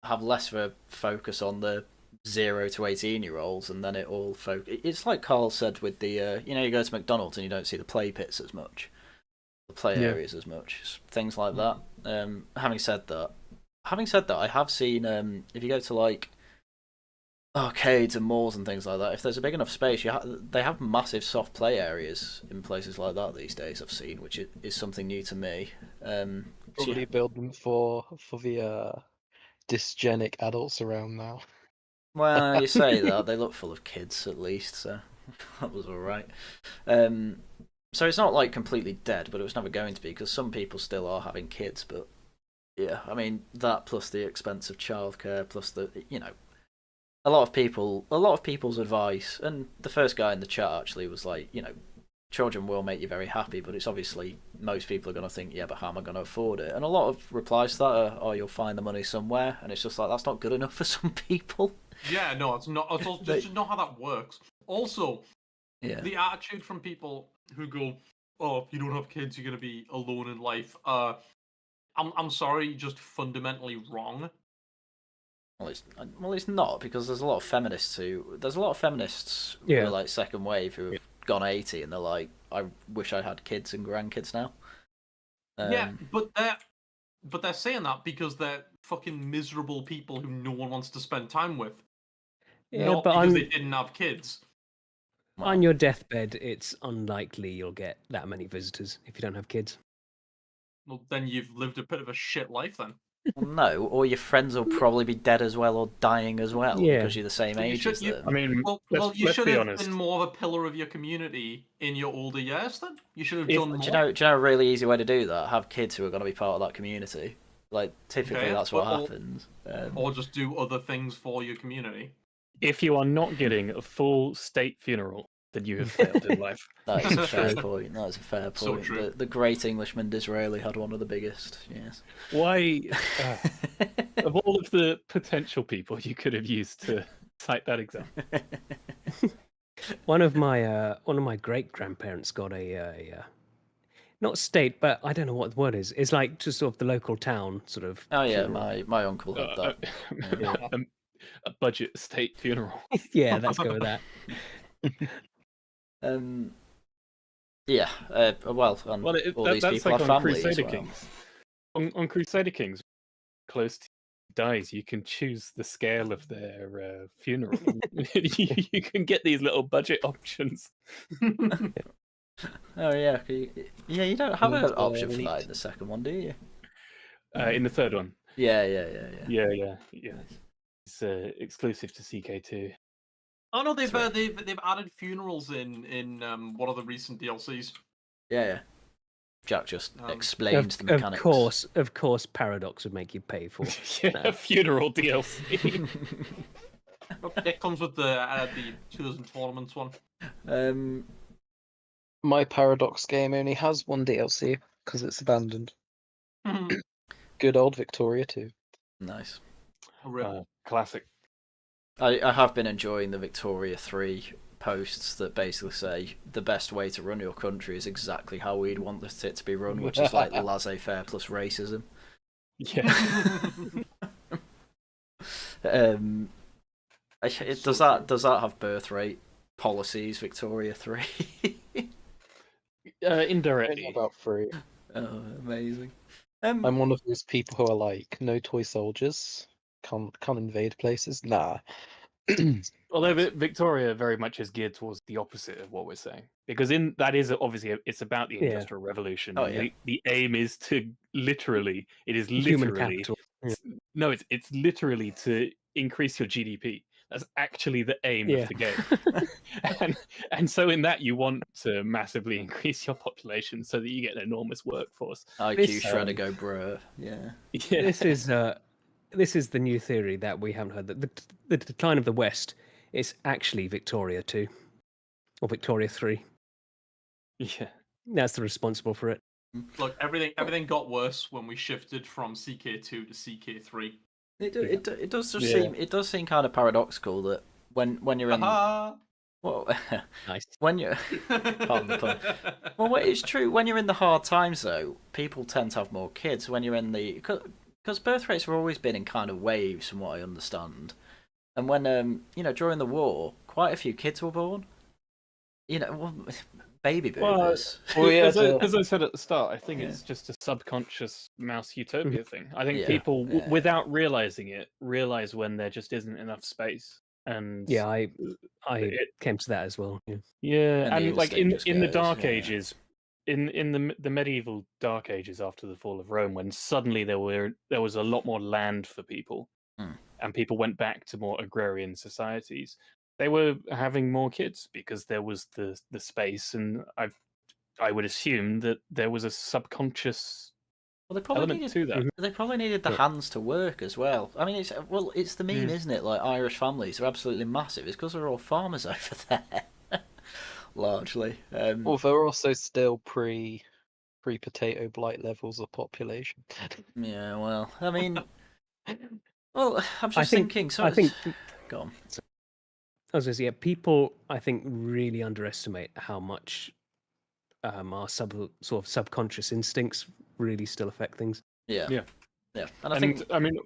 have less of a focus on the 0 to 18-year-olds, and then it all it's like Carl said with the you go to McDonald's and you don't see the play pits as much, the play areas as much, things like that. Having said that, I have seen, if you go to like arcades and malls and things like that, if there's a big enough space, they have massive soft play areas in places like that these days, I've seen, which is something new to me. Probably build them for the dysgenic adults around now. Well, you say that, they look full of kids at least, so that was alright. So it's not like completely dead, but it was never going to be, because some people still are having kids. But yeah, I mean, that plus the expense of childcare, plus the, a lot of people's advice, and the first guy in the chat actually was like, children will make you very happy, but it's obviously, most people are going to think, yeah, but how am I going to afford it? And a lot of replies to that are, oh, you'll find the money somewhere, and it's just like, that's not good enough for some people. Yeah, no, it's not. It's also just not how that works. Also, the attitude from people who go, "Oh, if you don't have kids, you're gonna be alone in life." I'm sorry, just fundamentally wrong. Well, it's not, because there's a lot of feminists who are like second wave who have gone 80 and they're like, I wish I had kids and grandkids now. Yeah, but they're saying that because they're fucking miserable people who no one wants to spend time with. Yeah, Not but because they didn't have kids. On your deathbed, it's unlikely you'll get that many visitors if you don't have kids. Well, then you've lived a bit of a shit life then. Well, no, or your friends will probably be dead as well or dying as well Yeah. because you're the same But you age should- as you- them. I mean, Well, you let's should be have honest. been more of a pillar of your community in your older years. Then you should have If- done more. Do you know a really easy way to do that? Have kids who are going to be part of that community. Like, typically Okay, that's what or- happens. Or just do other things for your community. If you are not getting a full state funeral, then you have failed in life. That is a fair True. point. That is a fair So point. true. The great Englishman Disraeli had one of the biggest. Yes. Why, of all of the potential people you could have used to cite that example? One of my great grandparents got a not state, but I don't know what the word is. It's like just sort of the local town sort of. Oh yeah, funeral. my uncle had that. A budget state funeral. Yeah, let's go with that. Yeah. Well, and Well, all these that's people like have on families Crusader as well. Kings. On Crusader Kings, close to dies, you can choose the scale of their funeral. You can get these little budget options. Oh yeah, you don't have an And, option for we that need- in the second one, do you? In the third one, Yeah. yeah. It's exclusive to CK2. Oh no, they've Sorry. they've added funerals in one of the recent DLCs. Yeah. Jack just Um, explained the mechanics. Of course, Paradox would make you pay for. Yeah, funeral DLC. It comes with the Tours and Tournaments one. My Paradox game only has one DLC because it's abandoned. Good old Victoria 2. Nice. Classic. I have been enjoying the Victoria 3 posts that basically say the best way to run your country is exactly how we'd want it to be run, which is like laissez-faire plus racism. Yeah. Does that have birth rate policies, Victoria 3? I don't know Indirectly. about 3. Oh, amazing. I'm one of those people who are like, no toy soldiers, can't invade places. Nah. Although Victoria very much is geared towards the opposite of what we're saying, because obviously it's about the Yeah. Industrial Revolution. Oh, and yeah. The aim is to literally, it is Human literally, capital. Yeah. no, it's literally to increase your GDP. That's actually the aim Yeah. of the game. and so in that you want to massively increase your population so that you get an enormous workforce. IQ This, shredder go bruh. Yeah. Yeah. This is the new theory that we haven't heard. That the decline of the West is actually Victoria 2 or Victoria 3. Yeah. That's the responsible for it. Look, everything got worse when we shifted from CK2 to CK3. It does just Yeah. seem kind of paradoxical that when you're in Haha. well Nice. when you're pardon the pun. Well, it's true. When you're in the hard times, though, people tend to have more kids. When you're in the because birth rates have always been in kind of waves, from what I understand. And when during the war, quite a few kids were born. Baby boomers. Well, yeah, as I said at the start, I think it's just a subconscious mouse utopia thing. I think Yeah. people, Yeah. without realizing it, realize when there just isn't enough space. And Yeah, I It- came to that as well. Yeah. yeah, And the and like instinct just in the goes, Dark yeah. Ages, in the medieval Dark Ages after the fall of Rome, when suddenly there was a lot more land for people, and people went back to more agrarian societies. They were having more kids because there was the space, and I would assume that there was a subconscious Well, they probably element needed to that. they probably needed the Yeah. hands to work as well. I mean, it's the meme, Yeah. isn't it? Like Irish families are absolutely massive. It's because they're all farmers over there, largely. Well, they're also still pre-potato blight levels of population. Yeah, well, I mean, well, I'm just I think- thinking. So I think go on. I was going to say, people I think really underestimate how much our sort of subconscious instincts really still affect things. Yeah, Yeah. yeah. And I And think I mean,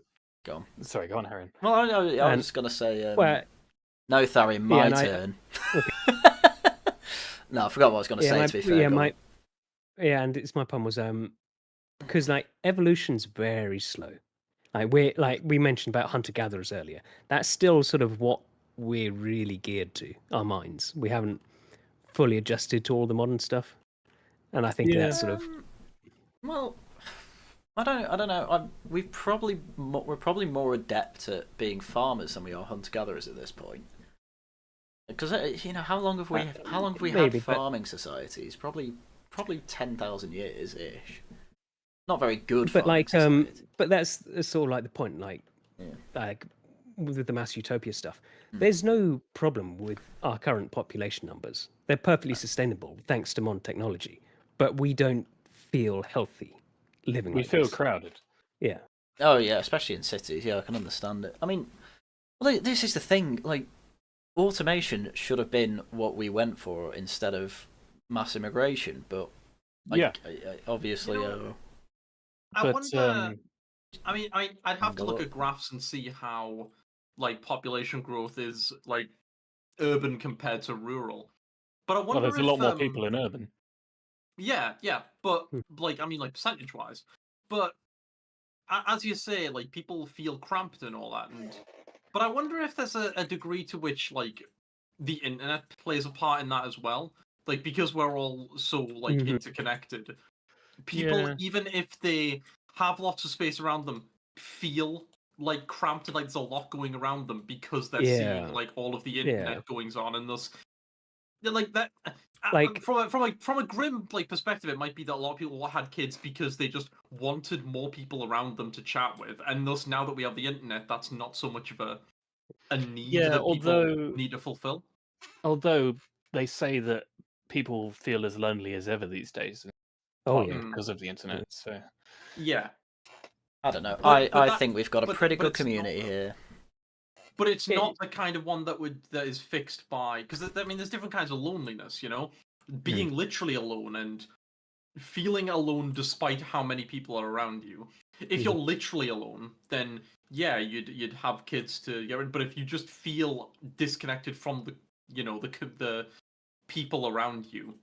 go on. sorry, go on, Harry. Well, I was And- just gonna say. Well, No, Tharium, my Yeah, and I- turn. No, I forgot what I was gonna say. To be fair, yeah, go on. and it's my point was because like evolution's very slow. Like we mentioned about hunter gatherers earlier. That's still sort of what we're really geared to. Our minds. We haven't fully adjusted to all the modern stuff, and I think Yeah. that's sort of Well, I don't know. We're probably more adept at being farmers than we are hunter gatherers at this point. Because how long have we had maybe, but farming societies? Probably 10,000 years ish. Not very good but farming like society. but that's sort of like the point. Like Yeah. like with the mass utopia stuff, Hmm. there's no problem with our current population numbers. They're perfectly sustainable thanks to modern technology. But we don't feel healthy living We like feel this. crowded. Yeah. Oh yeah, especially in cities. Yeah, I can understand it. I mean, well, this is the thing. Like, automation should have been what we went for instead of mass immigration, but Yeah, obviously, You know, I but wonder. I mean, I'd have to look Go at up. graphs and see how like population growth is like urban compared to rural. But I well, wonder there's a if lot more people in urban. yeah, but Hmm. like I mean like percentage wise. But as you say, like people feel cramped and all that, and but I wonder if there's a degree to which like the internet plays a part in that as well. Like because we're all so like Mhm. interconnected, people Yeah. even if they have lots of space around them, feel like cramped and like there's a lot going around them because they're seeing Yeah. like all of the Yeah. internet goings on, and thus like that. Like From a grim like perspective, it might be that a lot of people had kids because they just wanted more people around them to chat with, and thus now that we have the internet, that's not so much of a need Yeah, that people although need to fulfill. they say that people feel as lonely as ever these days, oh partly yeah. because of the internet. So Yeah, I don't know. but I that think we've got a but pretty but good it's not. community here. But it's It- not the kind of one that is fixed by because I mean there's different kinds of loneliness, being literally alone and feeling alone despite how many people are around you. If you're literally alone, then yeah, you'd have kids to get rid. But if you just feel disconnected from the people around you,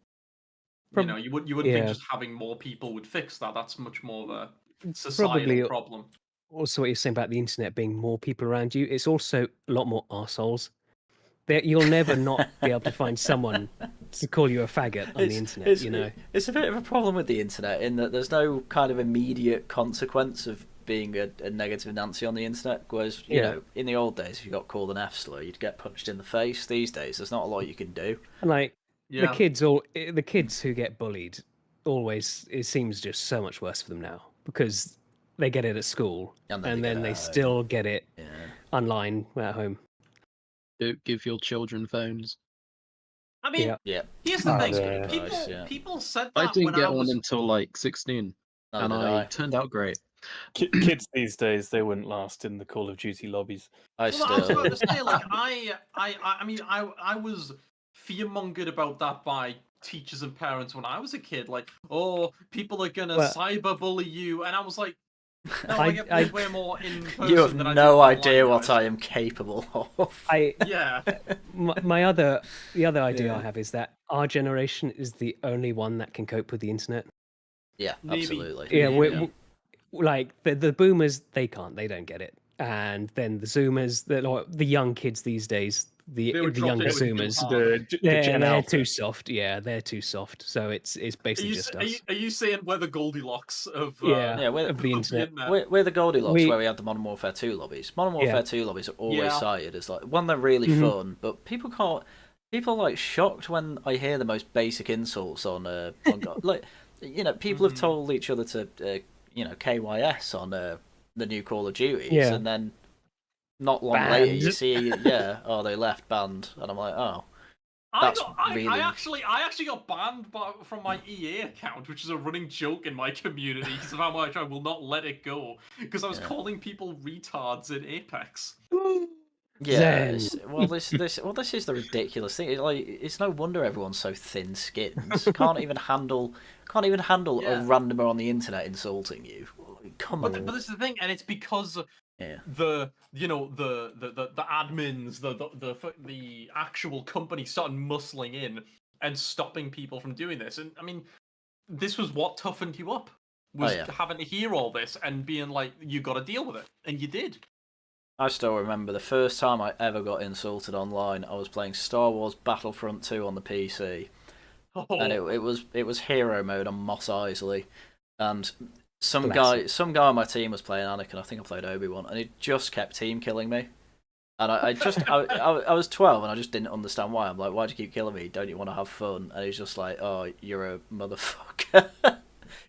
Prob- you wouldn't think yeah. just having more people would fix that. That's much more of a Probably societal problem. also what you're saying about the internet being more people around you. It's also a lot more arseholes. You'll never not be able to find someone to call you a faggot on the internet. It's a bit of a problem with the internet in that there's no kind of immediate consequence of being a negative Nancy on the internet. Whereas, in the old days, if you got called an F slur, you'd get punched in the face. These days, there's not a lot you can do. And like Yeah. the kids who get bullied, always it seems just so much worse for them now because they get it at school And and then then they they get it at still get it Yeah. online at home. Don't give your children phones. I mean, Yeah. Yeah. here's the That's thing. good People advice, yeah. people said I that didn't when get I one was until like 16, Neither and did I I. turned out great. kids these days, they wouldn't last in the Call of Duty lobbies. I Well, I was about to still. say, like, I mean, I was fear-mongered about that by teachers and parents when I was a kid. Like, oh, people are gonna Well- cyberbully you, and I was like, no, I- I get bullied way more in person You have than I do no online, idea what guys. I am capable of. Yeah, The other idea Yeah. I have is that our generation is the only one that can cope with the internet. Yeah, Maybe. absolutely. Yeah, Maybe. like the boomers, they don't get it, and then the zoomers, the young kids these days, the They would drop younger in with you zoomers, hard. The they're Gen they're Alpha. too soft. Yeah, they're too soft. So it's Are basically you, just are, us. you, are you saying we're the Goldilocks of Yeah. Yeah, of the internet. we're the Goldilocks We- where we had the Modern Warfare 2 lobbies. Modern Yeah. Warfare 2 lobbies are always Yeah. cited as like one, they're really Mhm. fun, but people can't. People are like shocked when I hear the most basic insults on like people have told each other to KYS on the new Call of Duties, Yeah. and then not long later you Banned. see they left banned, and I'm like, oh. I That's really- actually got banned from my EA account, which is a running joke in my community because of how much I will not let it go because I was Yeah. calling people retards in Apex. Yeah, Zen. this is the ridiculous thing. It's no wonder everyone's so thin-skinned. Can't even handle Yeah. a randomer on the internet insulting you. Come But on. this is the thing, and it's because Yeah. the admins, the actual company started muscling in and stopping people from doing this. And I mean, this was what toughened you up, was yeah. having to hear all this and being like, you got to deal with it, and you did. I still remember the first time I ever got insulted online. I was playing Star Wars Battlefront 2 on the PC, Oh, and it was hero mode on Moss Isley, and some Bless guy on my team was playing Anakin. I think I played Obi-Wan, and he just kept team killing me. And I was 12 and I just didn't understand why. I'm like, why do you keep killing me? Don't you want to have fun? And he's just like, oh, you're a motherfucker.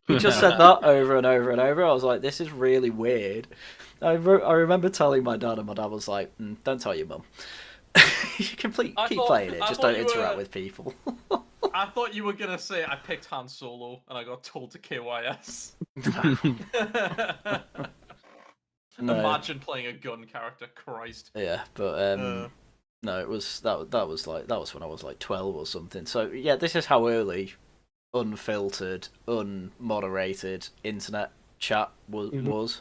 He just said that over and over and over. I was like, this is really weird. I remember telling my dad, and my dad was like, don't tell your mum. You can keep playing it, just don't interact with people. I thought you were gonna say I picked Han Solo and I got told to KYS. No. Imagine playing a gun character, Christ. Yeah, but no, it was that was when I was like 12 or something. So yeah, this is how early unfiltered, unmoderated internet chat was.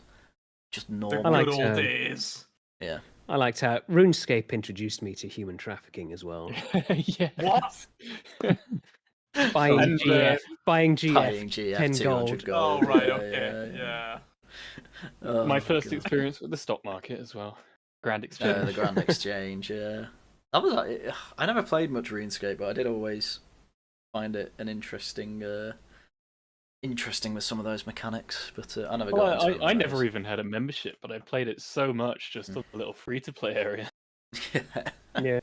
Just normal. I Good liked, old days. Yeah. I liked how RuneScape introduced me to human trafficking as well. Yeah. What? Buying And, GF, buying GF, Paying GF 10 200 gold. gold. Oh, right, yeah, okay, yeah. Oh, my first God. experience with the stock market as well. Grand Exchange. The Grand Exchange, yeah. That was I never played much RuneScape, but I did always find it an interesting with some of those mechanics. But I never got into it. I never even had a membership, but I played it so much just on the little free-to-play area. Yeah.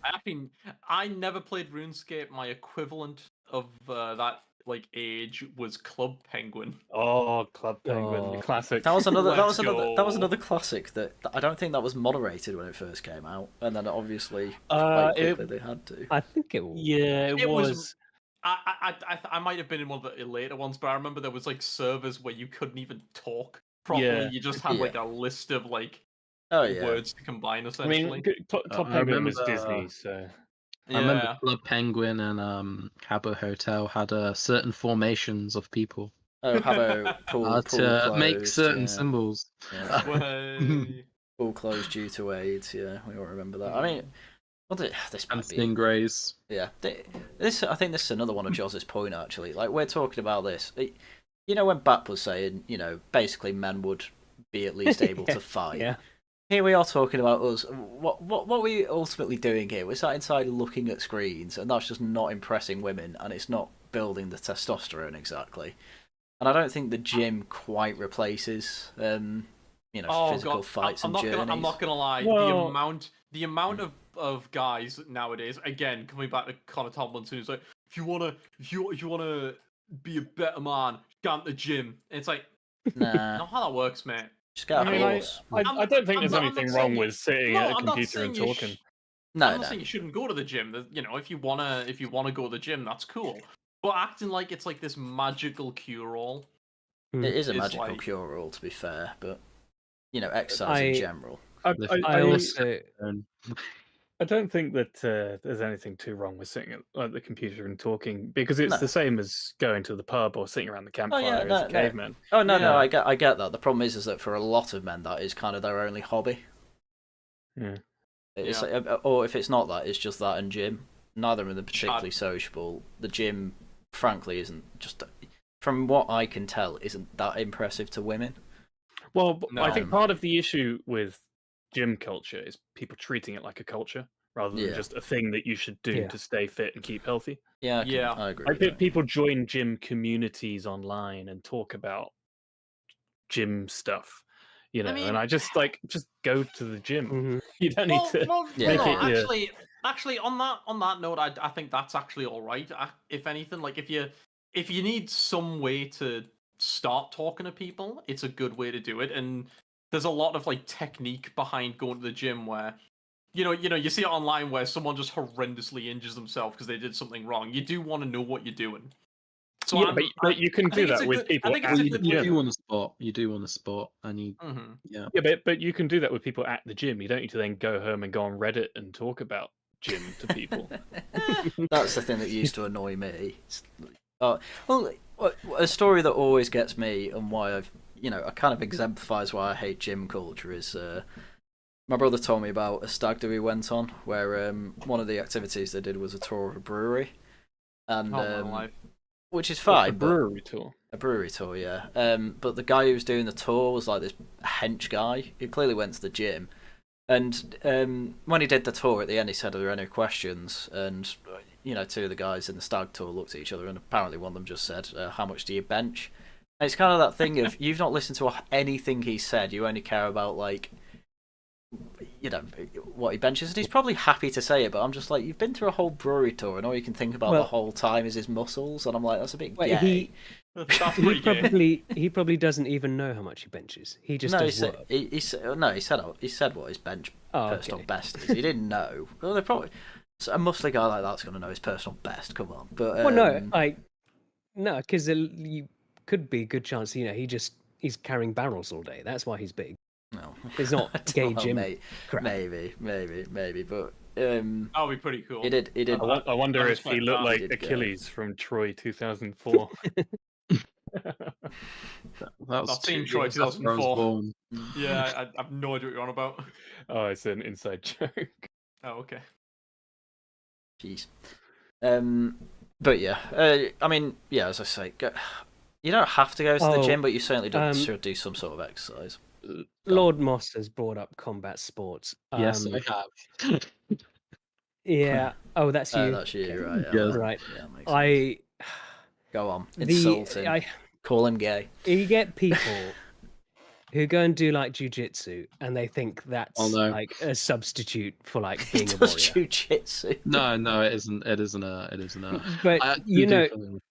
I never played RuneScape. My equivalent of that age was Club Penguin. Oh, Club Penguin, Oh. the classic. That was another Let's another classic that I don't think that was moderated when it first came out, and then obviously quite it- quickly they had to. I think it was. Yeah, it It was- was. I might have been in one of the later ones, but I remember there was servers where you couldn't even talk properly. Yeah. You just had Yeah. a list of Oh yeah. words to combine I essentially. mean, Club I Penguin was remember- Disney, so I remember Club Penguin and Habbo Hotel had certain formations of people Oh, Habbo pool to make closed, certain yeah. symbols. Yeah. Way. Pool closed due to AIDS. Yeah, we all remember that. I mean, this And might be. Stingrays. Yeah, this I think this is another one of Joz's point actually. Like we're talking about this, when Bap was saying, basically men would be at least able to fight. Yeah. Here we are talking about us. What are we ultimately doing here? We're sat inside looking at screens, and that's just not impressing women, and it's not building the testosterone exactly. And I don't think the gym quite replaces, physical fights and journeys. I'm not gonna lie. Well- The amount of guys nowadays, again, coming back to Connor Tomlinson, who's like, if you wanna be a better man, go to the gym. And it's like, Nah, not how that works, mate. just get a I mean, horse. I don't think there's I'm anything not wrong saying- with sitting No, at a I'm not computer saying and you talking. No, I'm not saying you shouldn't go to the gym. If you wanna go to the gym, that's cool. But acting like it's this magical cure-all. It is a is magical like- cure-all, to be fair, but exercise in general. I also. I don't think that there's anything too wrong with sitting at the computer and talking, because it's No. the same as going to the pub or sitting around the campfire no, as a no. caveman. Oh no, Yeah. I get that. The problem is that for a lot of men, that is kind of their only hobby. Yeah. It's or if it's not that, it's just that and gym. Neither of them are particularly sociable. The gym, frankly, isn't just. From what I can tell, isn't that impressive to women. Well, I No. think part of the issue with gym culture is people treating it like a culture rather than Yeah. just a thing that you should do Yeah. to stay fit and keep healthy. Yeah, Yeah. I agree. I with think that. people join gym communities online and talk about gym stuff, mean- and I just go to the gym. Mhm. You don't need to. Yeah. make no, it, actually, on that note, I think that's actually all right. If anything, if you need some way to start talking to people, it's a good way to do it. And there's a lot of technique behind going to the gym where, you see it online where someone just horrendously injures themselves because they did something wrong. You do want to know what you're doing. So Yeah, but you can I do think it's that a with good- I people. think at it's a You, the good you way. gym. do on the spot. You do on the spot, and you Mhm. yeah. Yeah, but you can do that with people at the gym. You don't need to then go home and go on Reddit and talk about gym to people. That's the thing that used to annoy me. A story that always gets me and why I've, I kind of exemplifies why I hate gym culture is my brother told me about a stag do he went on where one of the activities they did was a tour of a brewery, and Oh, my life. which is What's fine, the but brewery tour. a brewery tour, yeah. But the guy who was doing the tour was this hench guy who clearly went to the gym. And when he did the tour at the end, he said, "Are there any questions?" And two of the guys in the stag tour looked at each other, and apparently one of them just said, "How much do you bench?" It's kind of that thing of you've not listened to anything he said. You only care about like, you know, what he benches, and he's probably happy to say it. But I'm just like, you've been through a whole brewery tour, and all you can think about the whole time is his muscles, and I'm like, that's a bit gay. He probably doesn't even know how much he benches. He just does work. He said what his bench personal best is. He didn't know. Well, they probably a muscly guy like that's going to know his personal best. Come on, but no, because you could be a good chance. You know, he's carrying barrels all day. That's why he's big. No, it's not gay gym. Maybe, but that'll be pretty cool. He did. I wonder if he looked like Achilles from Troy 2004. I've seen Troy 2004. Yeah, I have no idea what you're on about. Oh, it's an inside joke. Oh, okay. Jeez. But yeah, I mean, yeah, as I say, you don't have to go to the gym, but you certainly should do some sort of exercise. Lord Moss has brought up combat sports. Yes, I have. Yeah. Oh, that's you. That's you, right? Yeah. Right. Yeah, makes sense. Go on. Insult him. Call him gay. You get people who go and do like jujitsu, and they think that's like a substitute for like being a warrior. Jujitsu. No, it isn't. It isn't a. But but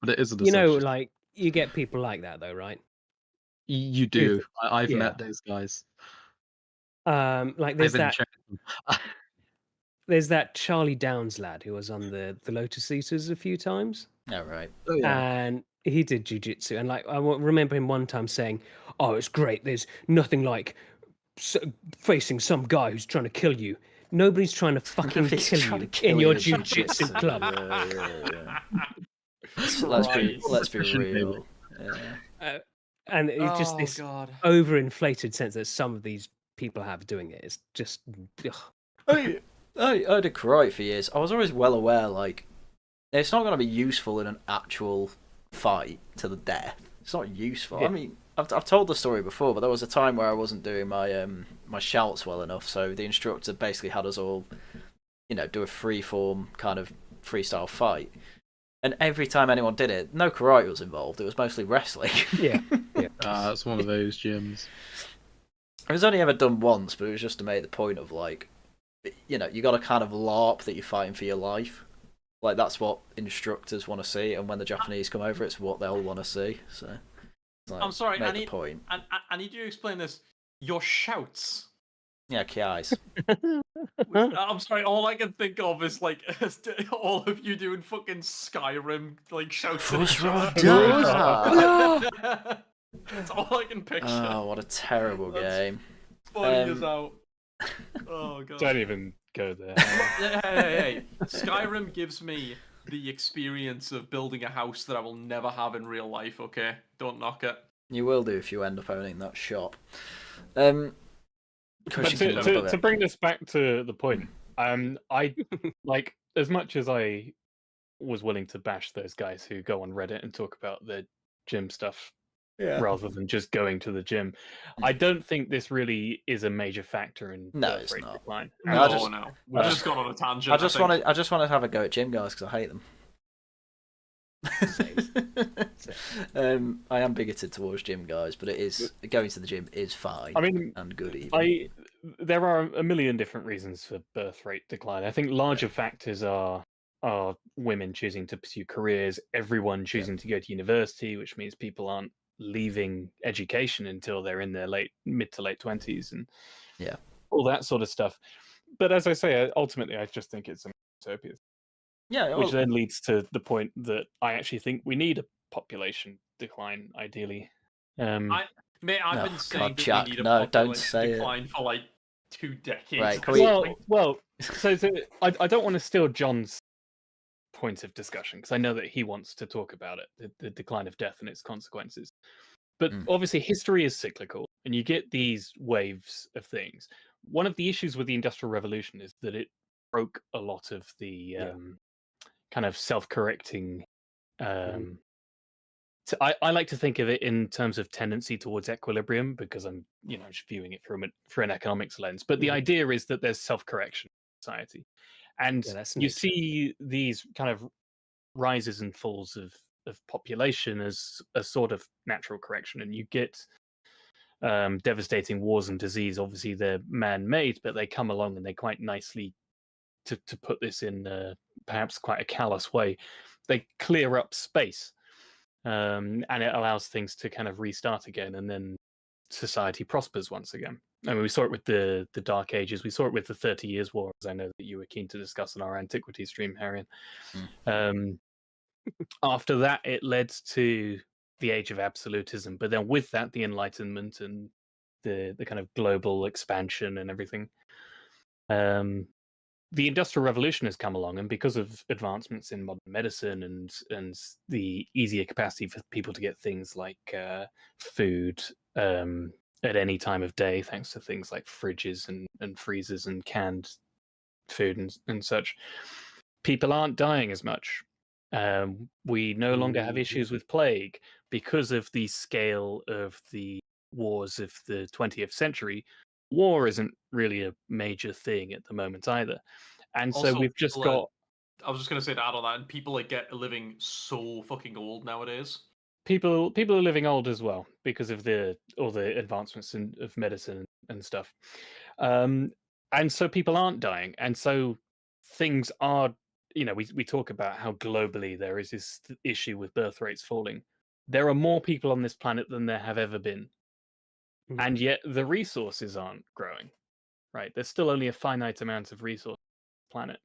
it isn't. Like you get people like that though, right? You do. I've met those guys. Like there's that Charlie Downs lad who was on the Lotus Eaters a few times. Oh, right. Oh, yeah. And he did jujitsu, and like I remember him one time saying, "Oh, it's great. There's nothing like facing some guy who's trying to kill you. Nobody's trying to fucking kill you in your jujitsu club." Let's be real. And it's just this overinflated sense that some of these people have doing it. It's just. I had a karate for years. I was always well aware, like, it's not going to be useful in an actual fight to the death. It's not useful. Yeah. I mean, I've told the story before, but there was a time where I wasn't doing my my shouts well enough, so the instructor basically had us all, do a free-form kind of freestyle fight. And every time anyone did it, no karate was involved. It was mostly wrestling. Yeah. That's one of those gyms. It was only ever done once, but it was just to make the point of, like, you got to kind of LARP that you're fighting for your life. Like, that's what instructors want to see, and when the Japanese come over, it's what they'll want to see. So, like, I'm sorry, I need point. I need you to explain this. Your shouts. Yeah, kiais. I'm sorry, all I can think of is like all of you doing fucking Skyrim, like shouts at each other. That's all I can picture. Oh, what a terrible game. Funny as out. Oh god. Don't even go there. Hey. Skyrim gives me the experience of building a house that I will never have in real life, okay? Don't knock it. You will do if you end up owning that shop. But to bring this back to the point, I like, as much as I was willing to bash those guys who go on Reddit and talk about the gym stuff rather than just going to the gym, I don't think this really is a major factor in it's not. Decline. No. We've just gone on a tangent. I just want to have a go at gym guys because I hate them. I am bigoted towards gym guys, but it is going to the gym is fine. I mean, and good even. There are a million different reasons for birth rate decline. I think larger factors are women choosing to pursue careers, everyone choosing to go to university, which means people aren't leaving education until they're in their mid to late 20s, and all that sort of stuff. But as I say, ultimately, I just think it's a utopia. Yeah, which then leads to the point that I actually think we need a population decline, ideally. I've been saying Jack, we need a don't population say decline for like 2 decades. Right, so I don't want to steal John's point of discussion because I know that he wants to talk about it, the decline of death and its consequences. But obviously, history is cyclical, and you get these waves of things. One of the issues with the Industrial Revolution is that it broke a lot of the kind of self-correcting. So I like to think of it in terms of tendency towards equilibrium because I'm, just viewing it through an economics lens. But the idea is that there's self-correction in society, and you see these kind of rises and falls of of population as a sort of natural correction, and you get devastating wars and disease. Obviously, they're man-made, but they come along and they quite nicely, to put this in perhaps quite a callous way, they clear up space, and it allows things to kind of restart again, and then society prospers once again. I mean, we saw it with the Dark Ages. We saw it with the 30 Years' War, as I know that you were keen to discuss in our antiquity stream, Harrion. After that, it led to the Age of Absolutism, but then with that, the Enlightenment and the kind of global expansion and everything. The Industrial Revolution has come along, and because of advancements in modern medicine and the easier capacity for people to get things like food at any time of day, thanks to things like fridges and freezers and canned food and such, people aren't dying as much. We no longer have issues with plague because of the scale of the wars of the 20th century. War isn't really a major thing at the moment either. And so Also, we've just people got I was just gonna say to add on that, and people get living so fucking old nowadays. people are living old as well because of all the advancements of medicine and stuff. And so people aren't dying. And so things are, we talk about how globally there is this issue with birth rates falling. There are more people on this planet than there have ever been. And yet the resources aren't growing, right? There's still only a finite amount of resources on the planet.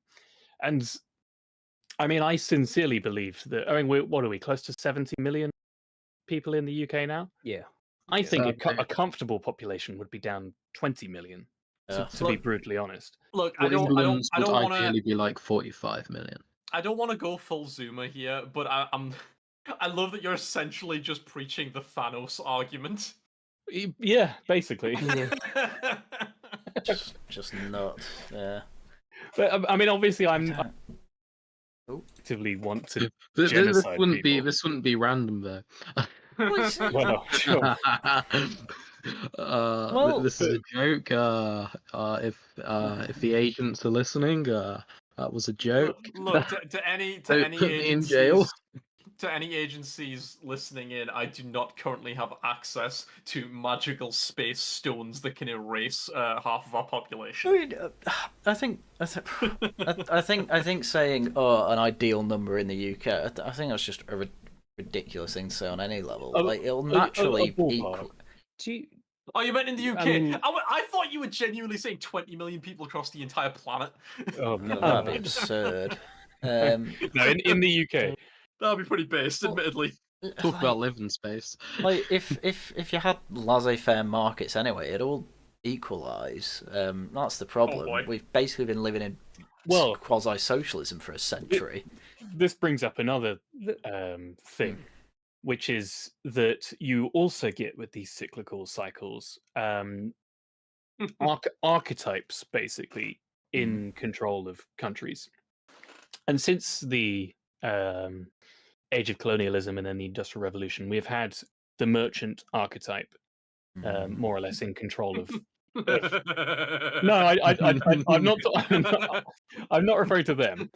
And I mean, I sincerely believe that, I mean, what are we, close to 70 million people in the UK now? Yeah. I think Okay. a comfortable population would be down 20 million, to be Look- brutally honest. Look, Well, England's I would don't want to. ideally be like 45 million. I don't want to go full zoomer here, but I'm. I love that you're essentially just preaching the Thanos argument. Yeah, basically. Just nuts. Yeah. But I mean, obviously, I'm Don't- Oh. actively want to This genocide wouldn't be people. this wouldn't be random though. Well, sure. Well, This is a joke. If the agents are listening, that was a joke. Look, to any Don't put me in jail. agencies, to any agencies listening in, I do not currently have access to magical space stones that can erase half of our I population. mean, I think saying an ideal number in the UK, I think that's just a ridiculous thing to say on any level. Like it'll naturally ballpark. equal. Do you, Oh, you meant in the UK? I mean- I thought you were genuinely saying 20 million people across the entire planet. Oh no, That'd be absurd. no, in the UK. That'd be pretty based, Well, admittedly. Talk about living space. Like if you had laissez-faire markets anyway, it'd all equalise. That's the problem. boy. We've basically been living in Well- quasi-socialism for a century. This brings up another thing, which is that you also get with these cyclical cycles archetypes basically in control of countries. And since the age of colonialism and then the Industrial Revolution, we've had the merchant archetype more or less in control of. No, I'm not. I'm not referring to them.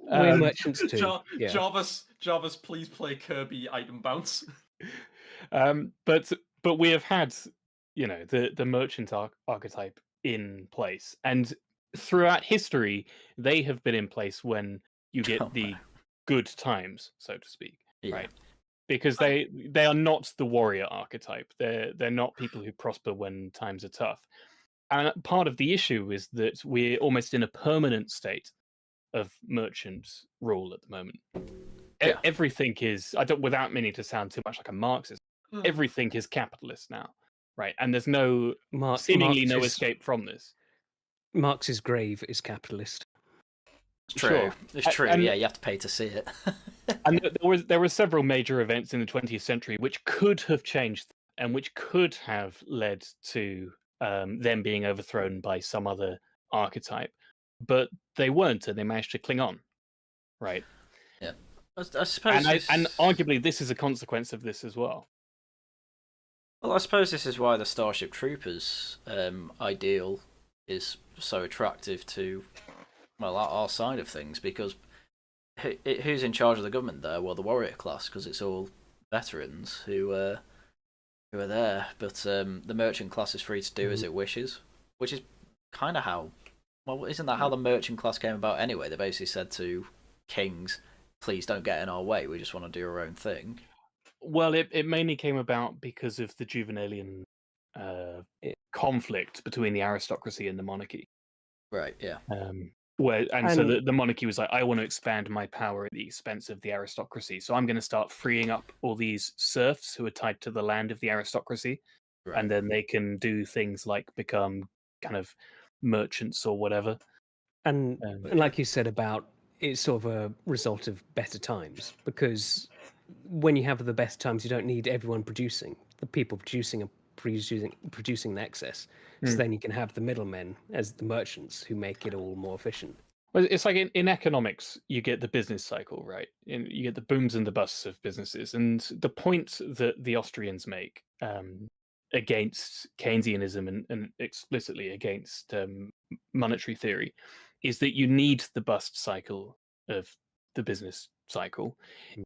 we're merchants too. Yeah. Jarvis, please play Kirby item bounce. But we have had, the merchant archetype in place, and throughout history, they have been in place when you get the good times, so to speak, right? Because they are not the warrior archetype. They're not people who prosper when times are tough. And part of the issue is that we're almost in a permanent state of merchant rule at the moment. Yeah. Everything is, without meaning to sound too much like a Marxist, everything is capitalist now, right? And there's seemingly no escape from this. Marx's grave is capitalist. It's true. Sure. It's true. And- Yeah, you have to pay to see it. And there were several major events in the 20th century which could have changed and which could have led to them being overthrown by some other archetype, but they weren't, and they managed to cling on, right? Yeah, I suppose. And arguably, this is a consequence of this as well. Well, I suppose this is why the Starship Troopers ideal is so attractive to, well, our side of things, because who's in charge of the government there? Well, the warrior class, because it's all veterans who are there. But the merchant class is free to do as it wishes, which is kind of how. Well, isn't that how the merchant class came about anyway? They basically said to kings, "Please don't get in our way. We just want to do our own thing." Well, it mainly came about because of the Juvenalian conflict between the aristocracy and the monarchy. Right. Yeah. So the monarchy was like, I want to expand my power at the expense of the aristocracy. So I'm going to start freeing up all these serfs who are tied to the land of the aristocracy, Right. and then they can do things like become kind of merchants or whatever. And like you said about it's sort of a result of better times, because when you have the best times, you don't need everyone producing. The people producing are producing the excess. So then you can have the middlemen as the merchants who make it all more efficient. Well, it's like in economics, you get the business cycle, right? You get the booms and the busts of businesses. And the point that the Austrians make against Keynesianism and explicitly against monetary theory is that you need the bust cycle of the business cycle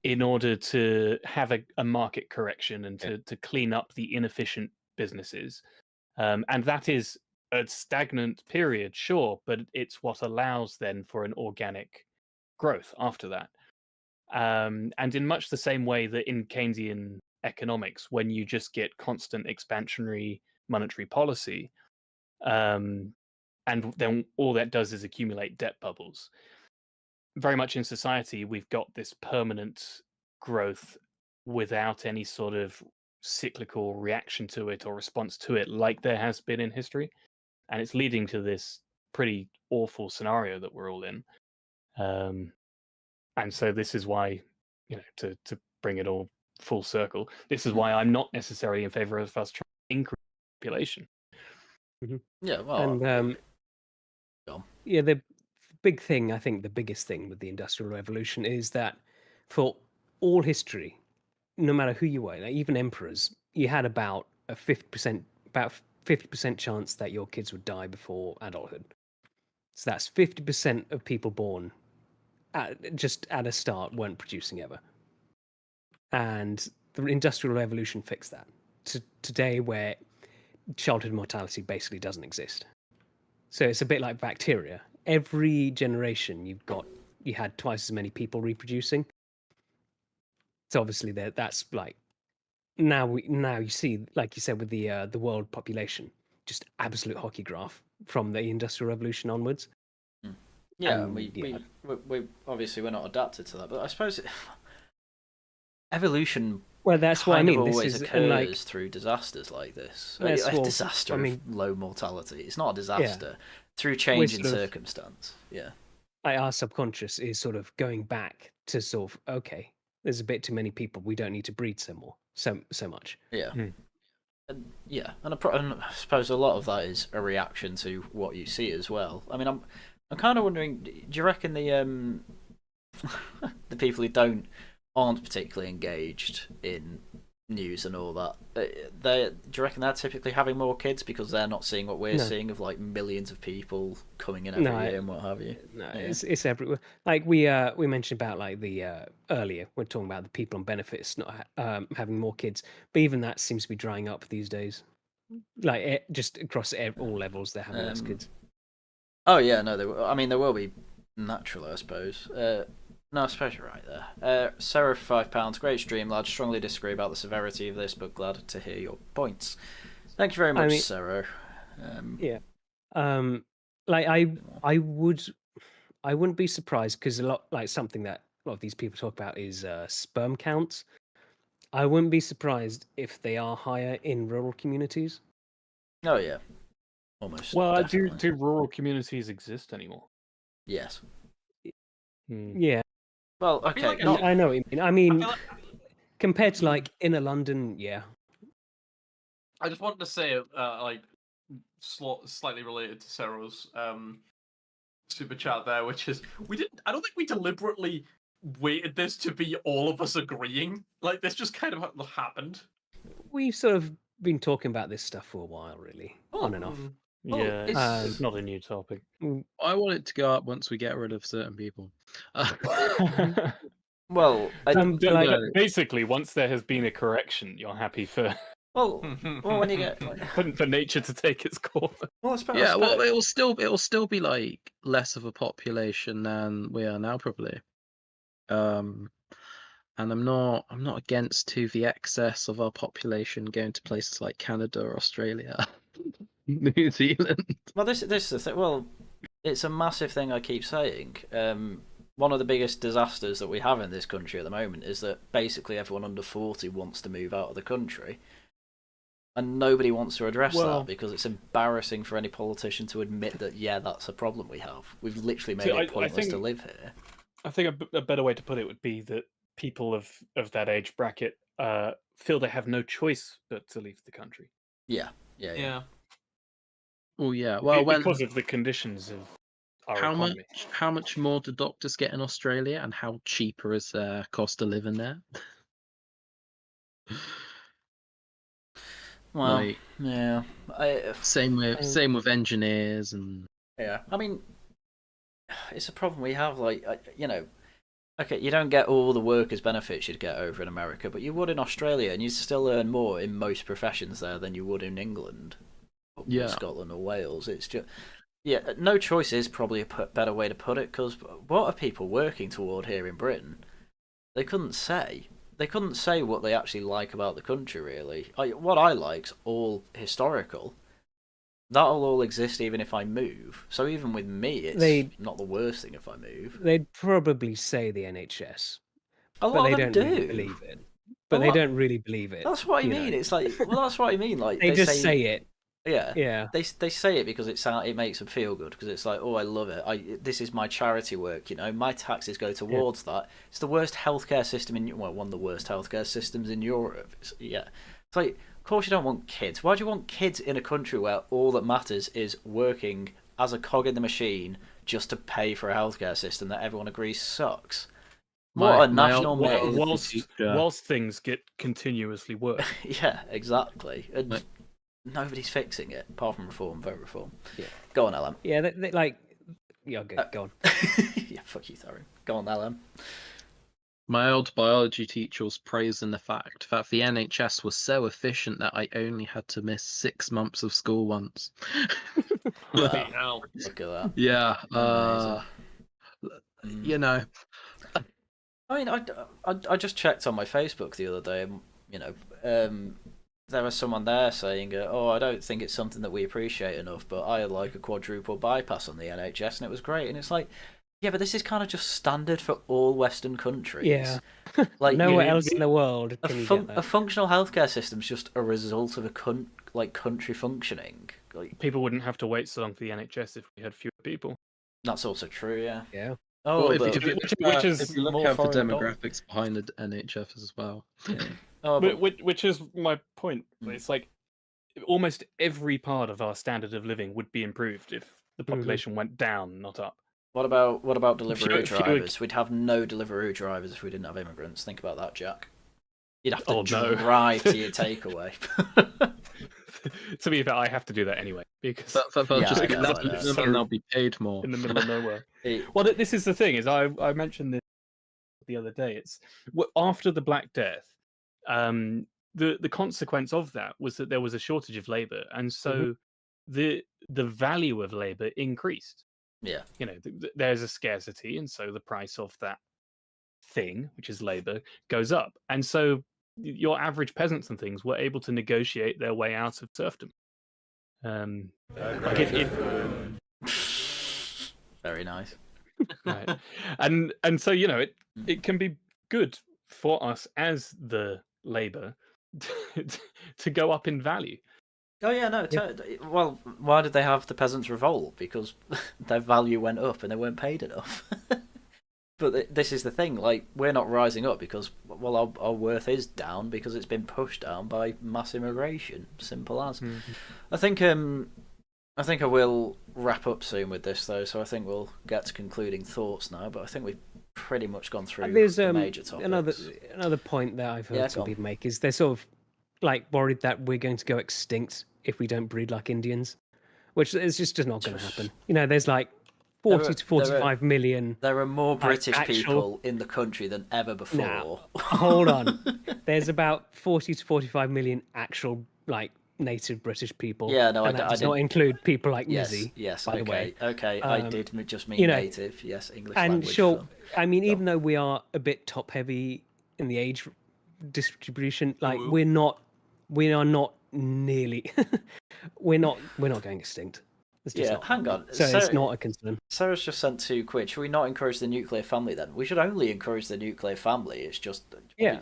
in order to have a market correction and to clean up the inefficient businesses. And that is a stagnant period, sure, but it's what allows then for an organic growth after that. And in much the same way that in Keynesian economics, when you just get constant expansionary monetary policy, and then all that does is accumulate debt bubbles. Very much in society, we've got this permanent growth without any sort of cyclical reaction to it or response to it, like there has been in history. And it's leading to this pretty awful scenario that we're all in. And so this is why, to bring it all full circle, this is why I'm not necessarily in favor of us trying to increase population. Yeah. Well. And the big thing, I think, the biggest thing with the Industrial Revolution is that for all history, no matter who you were, like even emperors, you had about a 50% chance that your kids would die before adulthood. So that's 50% of people born just at a start weren't producing ever. And the Industrial Revolution fixed that to today, where childhood mortality basically doesn't exist. So it's a bit like bacteria. Every generation you had twice as many people reproducing. So obviously that's like now you see, like you said, with the world population, just absolute hockey graph from the Industrial Revolution onwards. Yeah, we obviously we're not adapted to that, but I suppose evolution. Well, that's what I mean. Always occurs through disasters like this. A disaster of low mortality. It's not a disaster through change in circumstance. Yeah. Our subconscious is sort of going back to sort of, okay, there's a bit too many people. We don't need to breed so much. Yeah. And I suppose a lot of that is a reaction to what you see as well. I mean, I'm kind of wondering, do you reckon the the people who aren't particularly engaged in news and all that, do you reckon they're typically having more kids because they're not seeing what we're seeing of like millions of people coming in every year and what have you? No, it's everywhere. Like we mentioned about like the earlier, we're talking about the people on benefits not having more kids, but even that seems to be drying up these days. Like just across all levels, they're having less kids. Oh yeah, no, there will be naturally, I suppose. No, I suppose you're right there. Sarah for £5. Great stream, lad. Strongly disagree about the severity of this, but glad to hear your points. Thank you very much, Sarah. Like I wouldn't be surprised, because something that a lot of these people talk about is sperm counts. I wouldn't be surprised if they are higher in rural communities. Oh yeah, almost. Well, do rural communities exist anymore? Yes. Yeah. Well, okay. I know what you mean. I mean, compared to like inner London, yeah. I just wanted to say, slightly related to Sarah's super chat there, which is I don't think we deliberately waited this to be all of us agreeing. Like, this just kind of happened. We've sort of been talking about this stuff for a while, really, on and off. Well, Yeah, it's- it's not a new topic. I want it to go up once we get rid of certain people. Well, But like, No. Basically, once there has been a correction, you're happy for well, when you get, for nature to take its course. well, I suppose, Yeah, well, it'll still be like less of a population than we are now, probably. And I'm not against to the excess of our population going to places like Canada or Australia, New Zealand. well, this is the thing. Well, it's a massive thing. I keep saying. One of the biggest disasters that we have in this country at the moment is that basically everyone under 40 wants to move out of the country. And nobody wants to address that because it's embarrassing for any politician to admit that, yeah, that's a problem we have. We've literally made it pointless to live here. I think a better way to put it would be that people of that age bracket feel they have no choice but to leave the country. Yeah. Oh yeah. Well, because of the conditions of our economy. How much more do doctors get in Australia, and how cheaper is their cost of living there? Well, Like, yeah. same with engineers and Yeah. I mean, it's a problem we have. Like, you know, okay, you don't get all the workers' benefits you'd get over in America, but you would in Australia, and you still earn more in most professions there than you would in England, or Yeah. Scotland, or Wales. It's just, yeah, no choice is probably a better way to put it. Because what are people working toward here in Britain? They couldn't say. They couldn't say what they actually like about the country. Really, what I like's all historical. That'll all exist even if I move. So even with me, it's not the worst thing if I move. they'd probably say the NHS, A but lot they of them don't do. really believe it. But A they lot- don't really believe it. That's what I you mean. know. It's like, well, that's what I mean. Like They just say it. Yeah. Yeah. They say it because it makes them feel good, because it's like, oh, I love it. This is my charity work. You know, my taxes go towards that. It's the worst healthcare system one of the worst healthcare systems in Europe. It's like, of course you don't want kids. Why do you want kids in a country where all that matters is working as a cog in the machine just to pay for a healthcare system that everyone agrees sucks? What a national myth. Whilst things get continuously worse. Yeah, exactly. And Right. nobody's fixing it apart from reform, vote reform. Yeah. Go on, LM. Yeah, they like. Yeah, go on. Yeah, fuck you, Tharium. Go on, LM. My old biology teacher was praising the fact that the NHS was so efficient that I only had to miss 6 months of school once. Wow. Hell. Look at that. Yeah, Amazing. you know, I mean, I just checked on my Facebook the other day, and you know, there was someone there saying, "Oh, I don't think it's something that we appreciate enough, but I like a quadruple bypass on the NHS, and it was great." And it's like, yeah, but this is kind of just standard for all Western countries. Yeah. Like Nowhere else in the world can you get a that. functional healthcare system is just a result of a country functioning. Like, People wouldn't have to wait so long for the NHS if we had fewer people. that's also true, yeah. Yeah. Oh, well, but, if you which is look more at the foreign dollars. demographics behind the NHS as well. oh, but Which is my point. It's like almost every part of our standard of living would be improved if the population went down, not up. what about Deliveroo Fewer- drivers? We'd have no Deliveroo drivers if we didn't have immigrants. Think about that, Jack. You'd have to Oh, no. drive to your takeaway. To be fair, I have to do that anyway because They'll Yeah, just I get know, that, I know. and then they'll be paid more. in the middle of nowhere. It- Well, this is the thing: is I mentioned this the other day. It's after the Black Death, the consequence of that was that there was a shortage of labor, and so the value of labor increased. yeah. You know, there's a scarcity, and so the price of that thing, which is labor, goes up, and so your average peasants and things were able to negotiate their way out of serfdom. Like Very nice. right. and so you know it can be good for us as the labor to go up in value. Oh yeah, no. Well, why did they have the peasants revolt? Because their value went up and they weren't paid enough. But this is the thing. Like, we're not rising up because, well, our worth is down because it's been pushed down by mass immigration. Simple as. I think I will wrap up soon with this though. So I think we'll get to concluding thoughts now. But I think we've pretty much gone through There's the major topics. another point that I've heard Yeah, some go on. people make is they're sort of like worried that we're going to go extinct if we don't breed like Indians. which is just not going to happen. You know, there's like 40 to 45 million. There are more British actual- people in the country than ever before. Now, hold on. There's about 40 to 45 million actual like native British people. Yeah, no, and that does not did. include people like Yes, Mizzy. yes, by the way. okay. I did just mean you know, native. Yes, English And language. sure, fun. I mean, even though we are a bit top heavy in the age distribution, like Ooh. we are not nearly, we're not going extinct. It's just Yeah, not. hang on. So it's not a concern. Sarah's just sent 2 quid. Should we not encourage the nuclear family then? We should only encourage the nuclear family. It's just Yeah.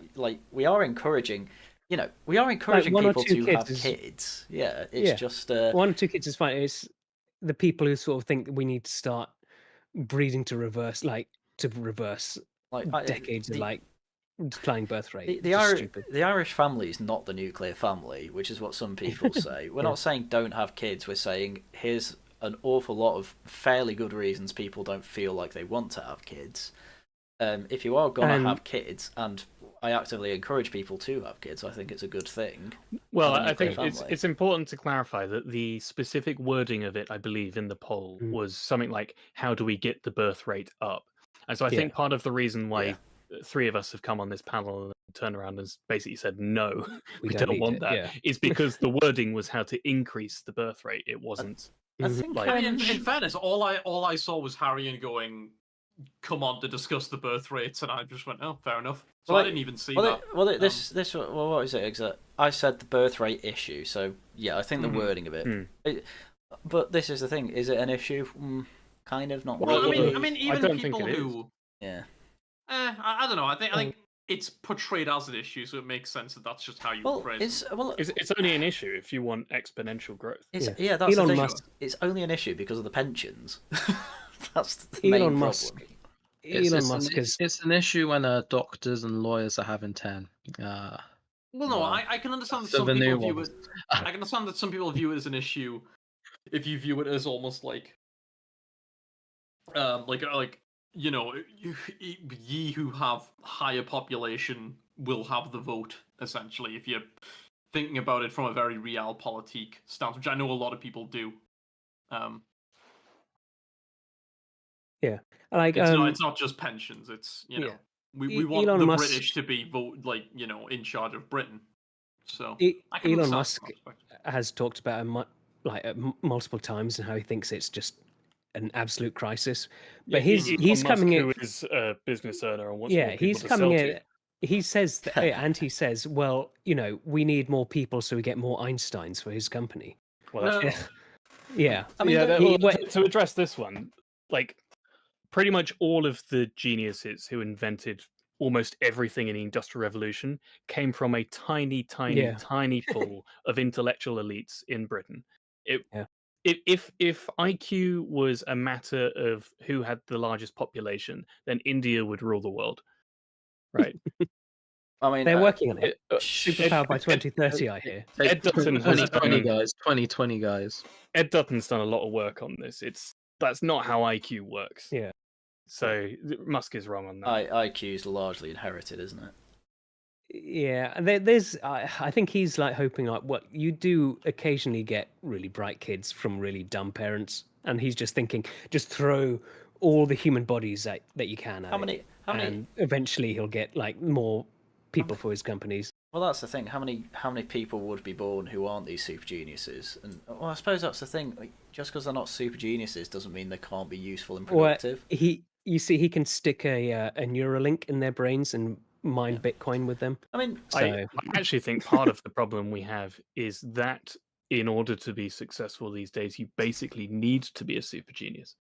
we are encouraging. You know, we are encouraging one or people two to have kids is- kids. Yeah, it's just 1 or 2 kids is fine. It's the people who sort of think that we need to start breeding to reverse like decades of like declining birth rate. the Just Irish stupid. the Irish family is not the nuclear family, which is what some people say. We're Yeah. not saying don't have kids. We're saying here's an awful lot of fairly good reasons people don't feel like they want to have kids. If you are gonna have kids, and I actively encourage people to have kids, I think it's a good thing. Well, Have a I think nuclear it's family. it's important to clarify that the specific wording of it, I believe, in the poll was something like, "How do we get the birth rate up?" And so I think part of the reason why 3 of us have come on this panel and turned around and basically said no, we don't need want it, that, is because the wording was how to increase the birth rate. It wasn't. I think Like- I mean, in fairness, all I saw was Harrion going, "Come on to discuss the birth rates," and I just went, "Oh, fair enough." So I didn't even see that. What is it exactly? I said the birth rate issue, so yeah, I think the wording of it. But this is the thing: is it an issue? Kind of, not Well, really. I mean, I even don't think people it is. who, Yeah. I don't know. I think it's portrayed as an issue, so it makes sense that that's just how you Well, phrase it. It's only an issue if you want exponential growth. that's Elon the thing. Musk- It's only an issue because of the pensions. That's the Elon main Musk. problem. Elon Musk is It's an issue when doctors and lawyers are having 10. Well, no, Wow. I can understand that So some the people new view ones. it. I can understand that some people view it as an issue if you view it as almost like you know, ye who have higher population will have the vote, essentially, if you're thinking about it from a very realpolitik stance, which I know a lot of people do. like It's not just pensions. It's we want Elon the Musk- British to be in charge of Britain. So I can Elon understand Musk from that perspective. has talked about it multiple times and how he thinks it's just an absolute crisis. But Yeah, he's Elon coming Musk, in. who is a business owner and wants Yeah, more people he's to coming sell in. to. He says that, and he says, well, we need more people so we get more Einsteins for his company. Well, that's No. wrong. Yeah, I mean, To address this one, like pretty much all of the geniuses who invented almost everything in the Industrial Revolution came from a tiny pool of intellectual elites in Britain. If IQ was a matter of who had the largest population, then India would rule the world, right? I mean, they're working on it. Ed- Superpower by 2030, I hear. Ed Dutton has 2020 done, guys. 2020 guys. Ed Dutton's done a lot of work on this. That's not how IQ works. Yeah. So Musk is wrong on that. IQ is largely inherited, isn't it? Yeah, and there's. I think he's like hoping like what you do occasionally get really bright kids from really dumb parents, and he's just thinking, just throw all the human bodies that you can at How it, many? and eventually he'll get like more people for his companies. Well, that's the thing. How many people would be born who aren't these super geniuses? And I suppose that's the thing. Like, just because they're not super geniuses doesn't mean they can't be useful and productive. You see, he can stick a Neuralink in their brains and mine Bitcoin with them. I mean, I actually think part of the problem we have is that in order to be successful these days, you basically need to be a super genius.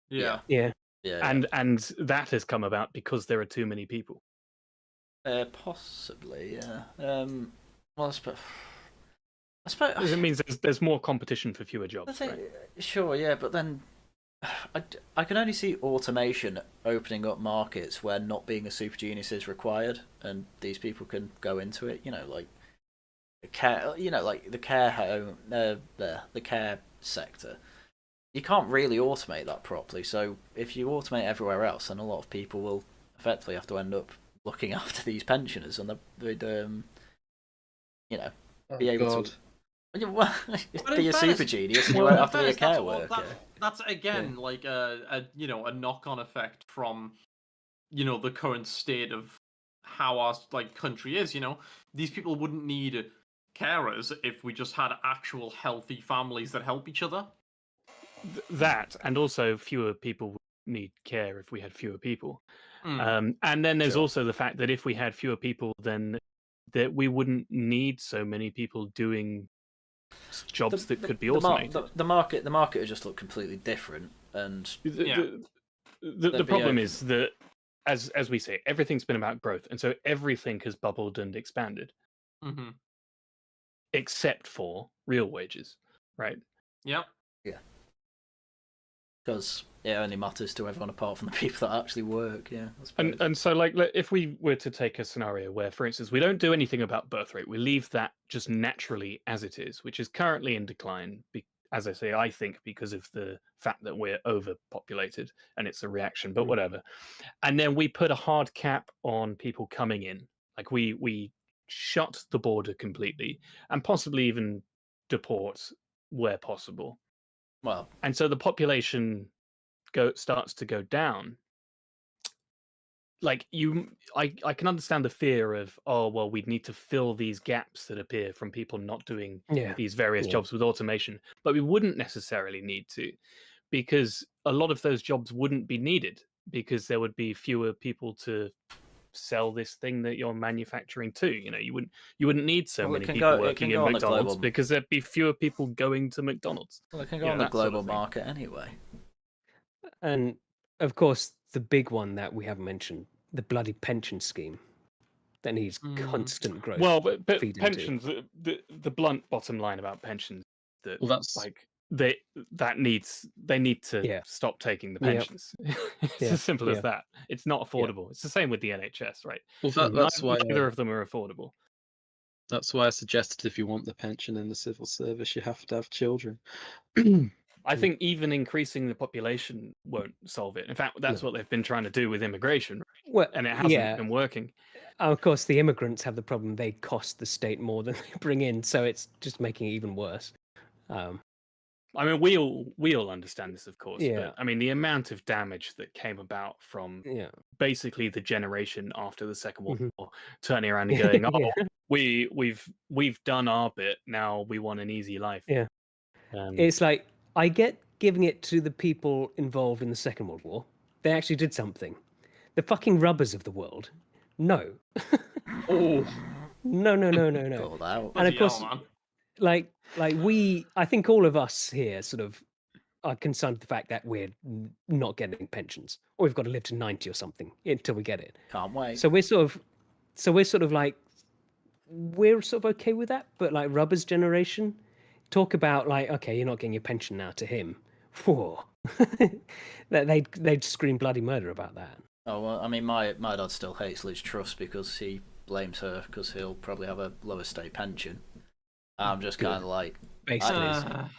Yeah. Yeah. yeah, And that has come about because there are too many people. possibly, yeah. Well, I suppose It means there's more competition for fewer I jobs. think, Right? sure, yeah, but then I can only see automation opening up markets where not being a super genius is required, and these people can go into it. Like care, like the care home, the care sector. You can't really automate that properly. So if you automate everywhere else, then a lot of people will effectively have to end up looking after these pensioners, and they'd be able to Well, But be in a fairness- super genius, and you Well, won't in have to be a fairness, that's care all- worker. That's again like a a knock-on effect from the current state of how our country is. These people wouldn't need carers if we just had actual healthy families that help each other. That, and also fewer people would need care if we had fewer people. Mm. And then there's Sure. also the fact that if we had fewer people, then that we wouldn't need so many people doing jobs that could be automated. The market would just look completely different, and Yeah. The There'd be problem a- is that, as we say, everything's been about growth, and so everything has bubbled and expanded, Mm-hmm. except for real wages, right? Yep. because it only matters to everyone apart from the people that actually work. Yeah, I suppose. And so, like, if we were to take a scenario where, for instance, we don't do anything about birth rate, we leave that just naturally as it is, which is currently in decline. As I say, I think because of the fact that we're overpopulated and it's a reaction, but whatever. And then we put a hard cap on people coming in, like we shut the border completely and possibly even deport where possible. Well, And so the population starts to go down. Like I can understand the fear of, oh well, we'd need to fill these gaps that appear from people not doing Yeah. these various Yeah. jobs with automation, but we wouldn't necessarily need to, because a lot of those jobs wouldn't be needed because there would be fewer people to sell this thing that you're manufacturing to. You wouldn't need so Well, it many can people go- it working can in go on the McDonald's global- because there'd be fewer people going to McDonald's. it can go Yeah, on the that sort of global thing. market anyway. And of course, the big one that we haven't mentioned, the bloody pension scheme that needs constant growth. Well, but feed into. pensions, the blunt bottom line about pensions, that Well, that's like they need to Yeah. stop taking the Yep. pensions. It's Yeah, as simple as yeah. that. It's not affordable. It's the same with the NHS, right? that's why Neither of them are affordable. that's why I suggested if you want the pension in the civil service, you have to have children. I think even increasing the population won't solve it. In fact, that's No. what they've been trying to do with immigration, Well, and it hasn't yeah. been working. Of course, the immigrants have the problem; they cost the state more than they bring in, so it's just making it even worse. I mean, we all understand this, of course, Yeah. but I mean, the amount of damage that came about from Yeah. basically the generation after the Second World Mhm. War turning around and going, "Oh, Yeah. we've done our bit. Now we want an easy life." Yeah. Um, It's like, I get giving it to the people involved in the Second World War. They actually did something. The fucking rubbers of the world. No. Oh, No, no, no, no, no. Called out. And of bloody course, hell, man. like I think all of us here sort of are concerned with the fact that we're not getting pensions, or we've got to live to 90 or something until we get it. Can't wait. So we're sort of like, we're sort of okay with that. But like Rubber's generation, talk about like, okay, you're not getting your pension now to him. Whoa. They'd scream bloody murder about that. Oh well, I mean, my dad still hates Liz Truss because he blames her because he'll probably have a lower state pension. I'm just kind of like, Basically.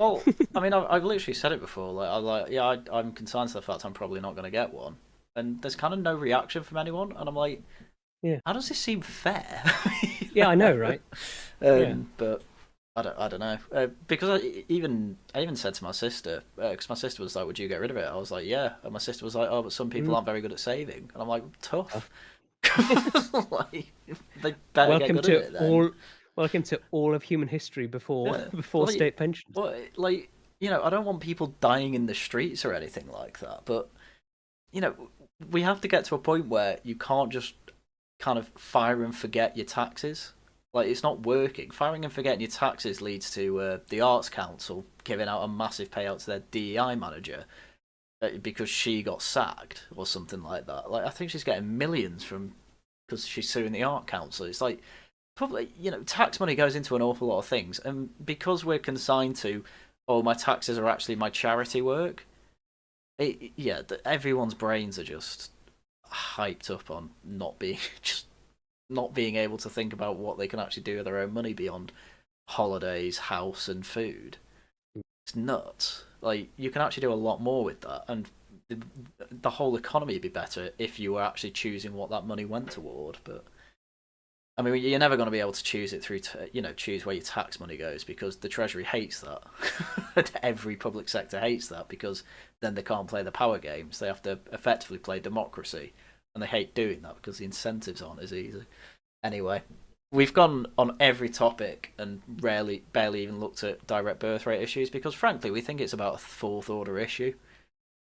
well, I mean, I've literally said it before. I'm concerned to the fact I'm probably not going to get one, and there's kind of no reaction from anyone, and I'm like, Yeah. how does this seem fair? Yeah, I know, right? Yeah. But I don't know because I even said to my sister because my sister was like, "Would you get rid of it?" I was like, "Yeah," and my sister was like, "Oh, but some people aren't very good at saving," and I'm like, "Tough." Like, they better get good at it then. Welcome to all of human history before Like, state pensions. Well, like, I don't want people dying in the streets or anything like that, but we have to get to a point where you can't just kind of fire and forget your taxes. Like, it's not working. Firing and forgetting your taxes leads to the Arts Council giving out a massive payout to their DEI manager because she got sacked or something like that. Like, I think she's getting millions because she's suing the Art Council. It's like, probably, tax money goes into an awful lot of things, and because we're consigned to, oh, my taxes are actually my charity work, everyone's brains are just hyped up on not being able to think about what they can actually do with their own money beyond holidays, house, and food. It's nuts. Like, you can actually do a lot more with that, and the whole economy would be better if you were actually choosing what that money went toward. But I mean, you're never going to be able to choose it through, choose where your tax money goes, because the Treasury hates that. Every public sector hates that, because then they can't play the power games. They have to effectively play democracy, and they hate doing that because the incentives aren't as easy. Anyway, we've gone on every topic and barely even looked at direct birth rate issues, because frankly, we think it's about a fourth order issue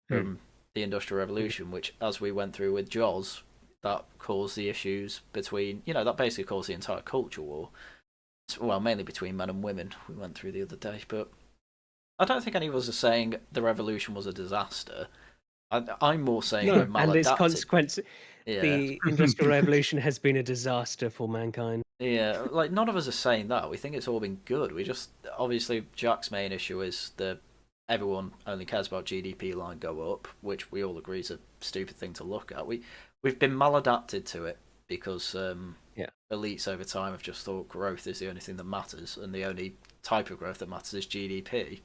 from the Industrial Revolution, which, as we went through with Jaws, that caused the issues between, that basically caused the entire culture war. Well, mainly between men and women, we went through the other day. But I don't think any of us are saying the revolution was a disaster. I'm more saying we're maladapted. And its consequence, Yeah. the Industrial Revolution has been a disaster for mankind. Yeah, like, none of us are saying that. We think it's all been good. We just, obviously, Jack's main issue is everyone only cares about GDP line go up, which we all agree is a stupid thing to look at. We've been maladapted to it because elites over time have just thought growth is the only thing that matters, and the only type of growth that matters is GDP.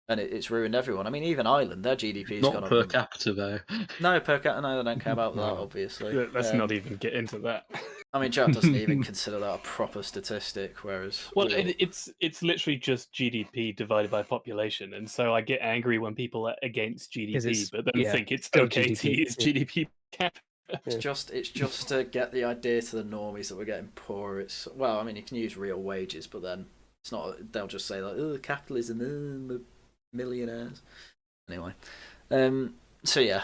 And it's ruined everyone. I mean, even Ireland, their GDP's Not gone up. per capita, though. No, per capita, no, they don't care about that, obviously. Let's not even get into that. I mean, Jack doesn't even consider that a proper statistic, whereas... Well, it's literally just GDP divided by population, and so I get angry when people are against GDP, but then think it's okay to use GDP cap. It's just to get the idea to the normies that we're getting poorer. Well, I mean, you can use real wages, but then it's not. They'll just say like, "Oh, capitalism, millionaires." Anyway, so yeah,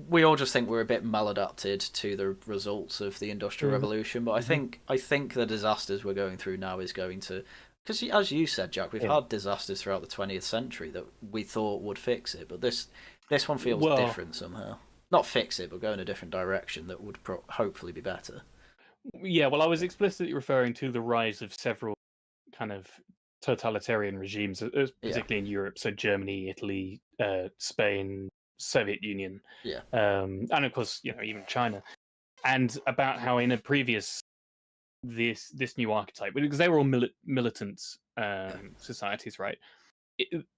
we all just think we're a bit maladapted to the results of the Industrial Revolution. But I think the disasters we're going through now is going to, because as you said, Jack, we've had disasters throughout the 20th century that we thought would fix it, but this one feels different somehow. Not fix it, but go in a different direction that would hopefully be better. Yeah, well, I was explicitly referring to the rise of several kind of totalitarian regimes, particularly in Europe. So Germany, Italy, Spain, Soviet Union, and of course, even China. And about how in a previous this new archetype, because they were all militant societies, right?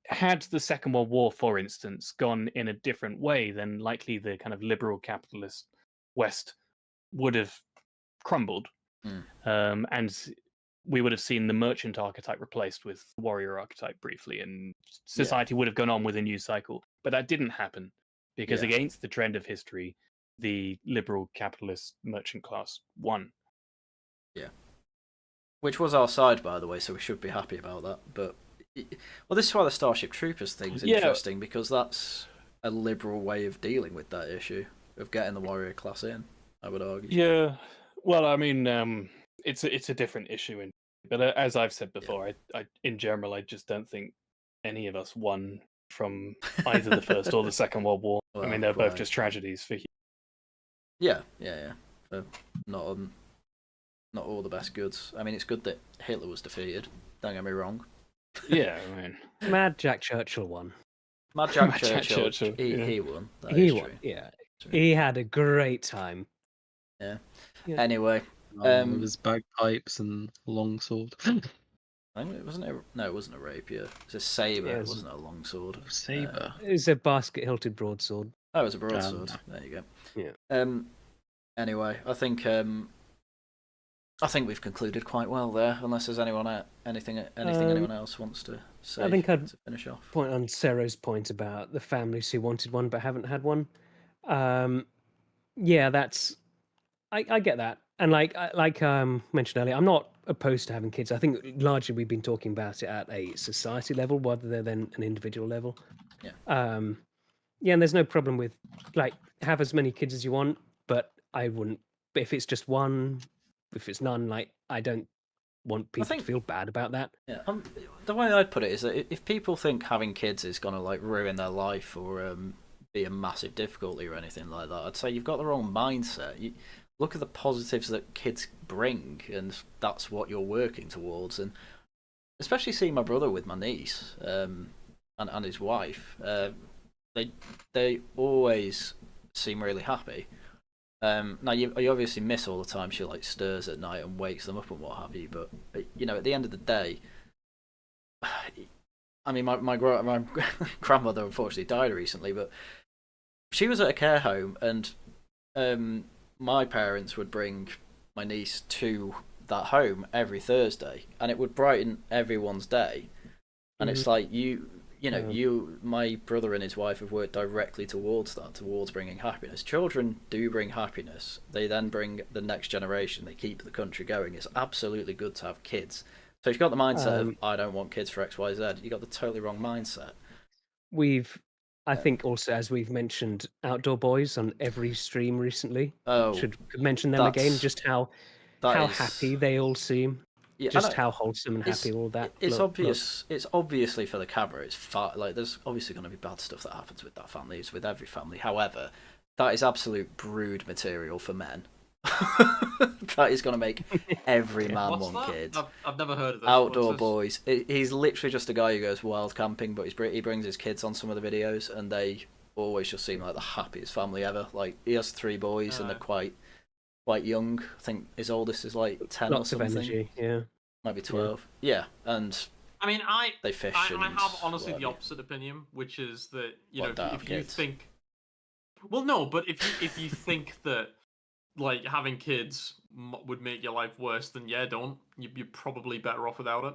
Had the Second World War, for instance, gone in a different way, then likely the kind of liberal capitalist West would have crumbled, and we would have seen the merchant archetype replaced with the warrior archetype briefly, and society would have gone on with a new cycle. But that didn't happen, because against the trend of history, the liberal capitalist merchant class won. Yeah. Which was our side, by the way, so we should be happy about that. But well, this is why the Starship Troopers thing's interesting, because that's a liberal way of dealing with that issue of getting the warrior class in, I would argue. Yeah, well, I mean, it's a different issue, but as I've said before, I in general, I just don't think any of us won from either the First or the Second World War. Well, I mean, they're both just tragedies for. Yeah. Not all the best goods. I mean, it's good that Hitler was defeated. Don't get me wrong. Yeah, I mean, Mad Jack Churchill won. Mad Jack Churchill. He won. He won. Yeah, he had a great time. Yeah. Anyway, with his bagpipes and longsword. It wasn't a rapier. It was a saber. It wasn't a longsword. Saber. It was a basket-hilted broadsword. Oh, it was a broadsword. There you go. Yeah. Anyway, I think we've concluded quite well there. Unless there's anything anyone else wants to say. I think I'd to finish off. Point on Sero's point about the families who wanted one but haven't had one. Yeah, that's. I get that, and like mentioned earlier, I'm not opposed to having kids. I think largely we've been talking about it at a society level rather than an individual level. Yeah. And there's no problem with have as many kids as you want, but I wouldn't. But if it's just one, if it's none, I don't want people to feel bad about that. Yeah. The way I'd put it is that if people think having kids is gonna ruin their life or be a massive difficulty or anything like that, I'd say you've got the wrong mindset. Look at the positives that kids bring, and that's what you're working towards. And especially seeing my brother with my niece and his wife, they always seem really happy. Now you obviously miss all the time she stirs at night and wakes them up and what have you. But at the end of the day, I mean, my grandmother unfortunately died recently, but she was at a care home and. My parents would bring my niece to that home every Thursday, and it would brighten everyone's day. And it's like my brother and his wife have worked directly towards that, towards bringing happiness. Children do bring happiness. They then bring the next generation. They keep the country going. It's absolutely good to have kids. So if you've got the mindset of I don't want kids for X, Y, Z, you got the totally wrong mindset. I think also, as we've mentioned, Outdoor Boys on every stream recently. Should mention them again. Just how happy they all seem. Yeah, just how wholesome and happy all that. It's obvious. It's obviously for the camera. It's like there's obviously going to be bad stuff that happens with that family. It's with every family. However, that is absolute brood material for men. That is going to make every man want kids. I've never heard of this. Outdoor Boys. He's literally just a guy who goes wild camping, but he brings his kids on some of the videos, and they always just seem like the happiest family ever. Like he has 3 boys, and they're quite young. I think his oldest is like 10 Lots or something. of energy, yeah. Might be 12. Yeah, and I mean, they fish. I have honestly the opposite opinion, which is that if you think, well, no, but if you think that like having kids would make your life worse, then yeah, don't. You're probably better off without it.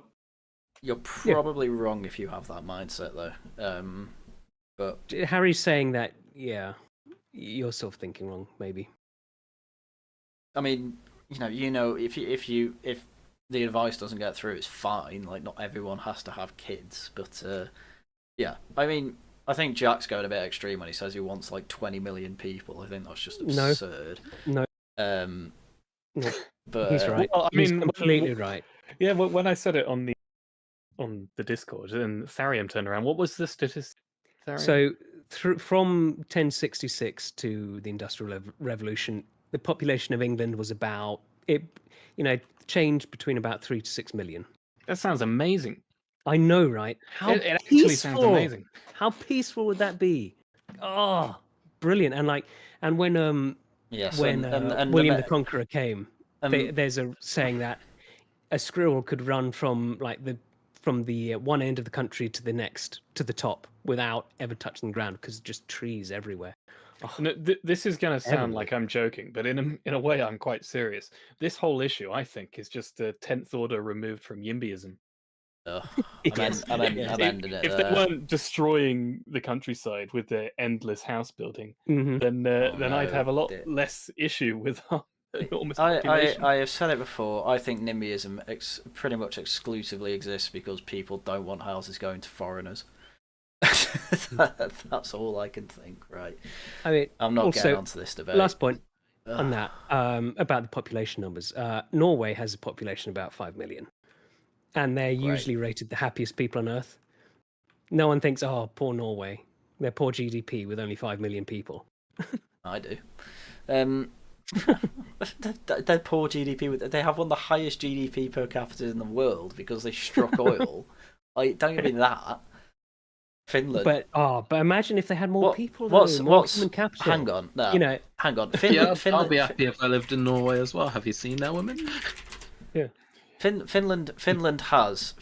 You're probably wrong if you have that mindset, though. But Harry's saying that, yeah, you're sort of thinking wrong, maybe. I mean, if the advice doesn't get through, it's fine. Like, not everyone has to have kids, but yeah. I mean, I think Jack's going a bit extreme when he says he wants like 20 million people. I think that's just absurd. No. No. But he's right. Well, He's completely right. Yeah, when I said it on the Discord, and Tharium turned around. What was the statistic? Tharium? So from 1066 to the Industrial Revolution, the population of England was about changed between about 3 to 6 million. That sounds amazing. I know, right? How it actually sounds amazing. How peaceful would that be? Oh, brilliant! And when William the Conqueror came, there's a saying that a squirrel could run from the one end of the country to the next, to the top, without ever touching the ground, because just trees everywhere. Oh, no, this is going to sound like I'm joking, but in a way I'm quite serious. This whole issue, I think, is just a 10th order removed from YIMBYism. If they weren't destroying the countryside with their endless house building, then I'd have a lot less issue with our enormous population. I have said it before. I think NIMBYism pretty much exclusively exists because people don't want houses going to foreigners. That's all I can think, right? I mean, I'm not getting onto this debate. Last point on that, about the population numbers. Norway has a population of about 5 million, and they're usually rated the happiest people on Earth. No one thinks, oh, poor Norway. Their poor GDP with only 5 million people. I do. Their poor GDP. They have one of the highest GDP per capita in the world because they struck oil. Like, don't give me that. Finland. But imagine if they had more people. More human capital. Hang on, no. Hang on. Finland. I'll be happy if I lived in Norway as well. Have you seen their women? Yeah. Finland has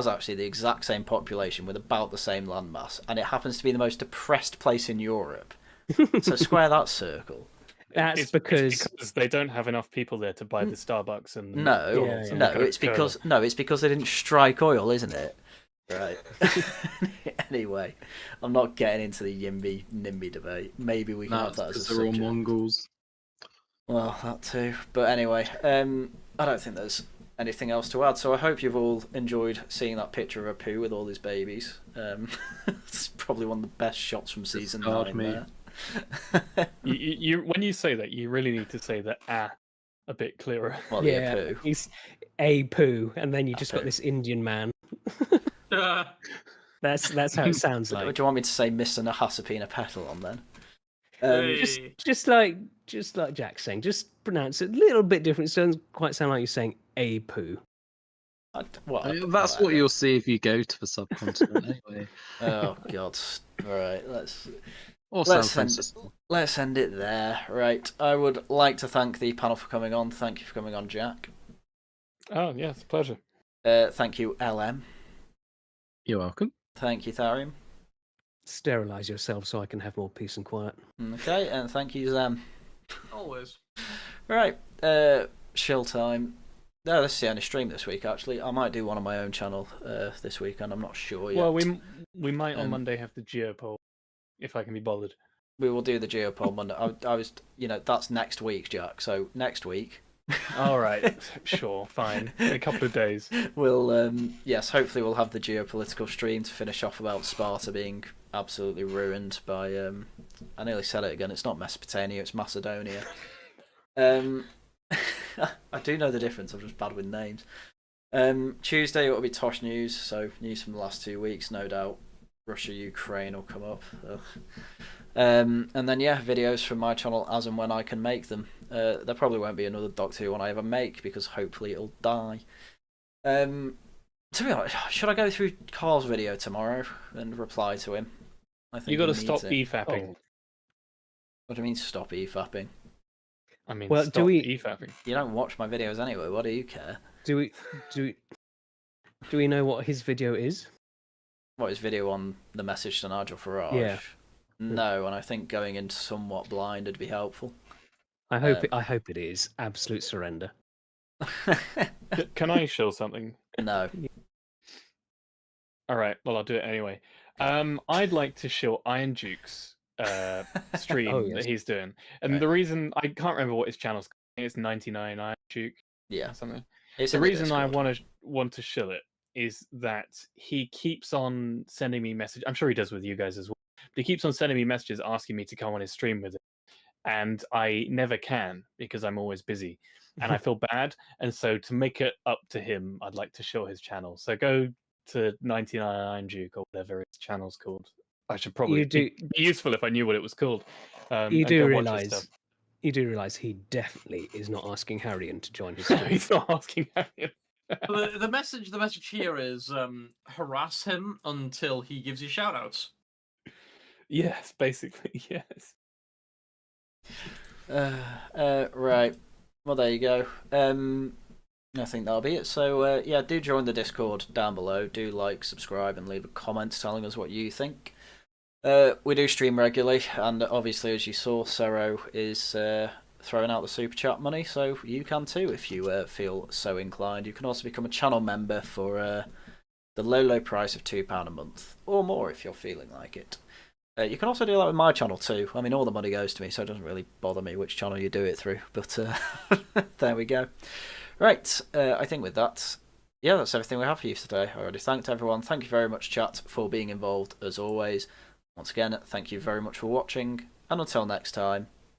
actually the exact same population with about the same landmass, and it happens to be the most depressed place in Europe. So square that circle. It's because they don't have enough people there to buy the Starbucks and it's because they didn't strike oil, isn't it? Right. Anyway, I'm not getting into the NIMBY debate. Maybe we can have that as a subject. They're all Mongols. Well, that too. But anyway, I don't think there's anything else to add. So I hope you've all enjoyed seeing that picture of a poo with all his babies. It's probably one of the best shots from season 9 there. you when you say that, you really need to say the a bit clearer. Well, yeah, poo. He's a poo, and then you just got this Indian man. That's how it sounds like. Do you want me to say Mr. Nahasapina Petal on then? Just like Jack's saying, just pronounce it a little bit different. It doesn't quite sound like you're saying a poo. That's what you'll see if you go to the subcontinent anyway. Oh God! All right, let's end it there. Right, I would like to thank the panel for coming on. Thank you for coming on, Jack. Oh yes, pleasure. Thank you, LM. You're welcome. Thank you, Tharium. Sterilize yourself so I can have more peace and quiet. Okay, and thank you, Zenn. Always. Right, shill time. No, this is the only stream this week. Actually, I might do one on my own channel this weekend. I'm not sure yet. Well, we might on Um, Monday have the geopoll, if I can be bothered. We will do the geopoll Monday. I was, that's next week, Jack. So next week. All right, sure, fine. In a couple of days. We'll, yes, hopefully we'll have the geopolitical stream to finish off about Sparta being absolutely ruined by. I nearly said it again. It's not Mesopotamia. It's Macedonia. I do know the difference. I'm just bad with names. Tuesday it will be Tosh news. So news from the last 2 weeks, no doubt. Russia, Ukraine will come up. And then videos from my channel as and when I can make them. There probably won't be another Doctor Who one I ever make because hopefully it'll die. To be honest, should I go through Carl's video tomorrow and reply to him? I think You got to he stop needs it. e-fapping. What do you mean stop e-fapping? I mean, Well, stop do we- e-fapping. You don't watch my videos anyway. What do you care? Do we know what his video is? What, his video on the message to Nigel Farage? Yeah. No, and I think going into somewhat blind would be helpful. I hope it is absolute surrender. Can I show something? No. All right, well, I'll do it anyway. I'd like to show Iron Duke's stream Oh, yes. that he's doing. And Right. the reason, I can't remember what his channel's called. I think it's 99 Iron Duke Yeah. or something. It's The in the reason I Discord. want to shill it is that he keeps on sending me messages. I'm sure he does with you guys as well. But he keeps on sending me messages asking me to come on his stream with him. And I never can because I'm always busy. And I feel bad. And so to make it up to him, I'd like to show his channel. So go to 99 Iron Duke or whatever his channel's called. I should probably be useful if I knew what it was called. You and do go watch his realize stuff. he definitely is not asking Harrion to join his stream. He's not asking Harrion. But the message here is harass him until he gives you shoutouts. Yes, basically, yes. Right. Well, there you go. I think that'll be it. So, do join the Discord down below. Do like, subscribe, and leave a comment telling us what you think. We do stream regularly, and obviously, as you saw, Sero is throwing out the super chat money, so you can too if you feel so inclined. You can also become a channel member for the low price of £2 a month, or more if you're feeling like it. You can also do that with my channel too. I mean, all the money goes to me, so it doesn't really bother me which channel you do it through. But there we go. Right, I think with that, that's everything we have for you today. I already thanked everyone. Thank you very much, chat, for being involved as always. Once again, thank you very much for watching, and until next time,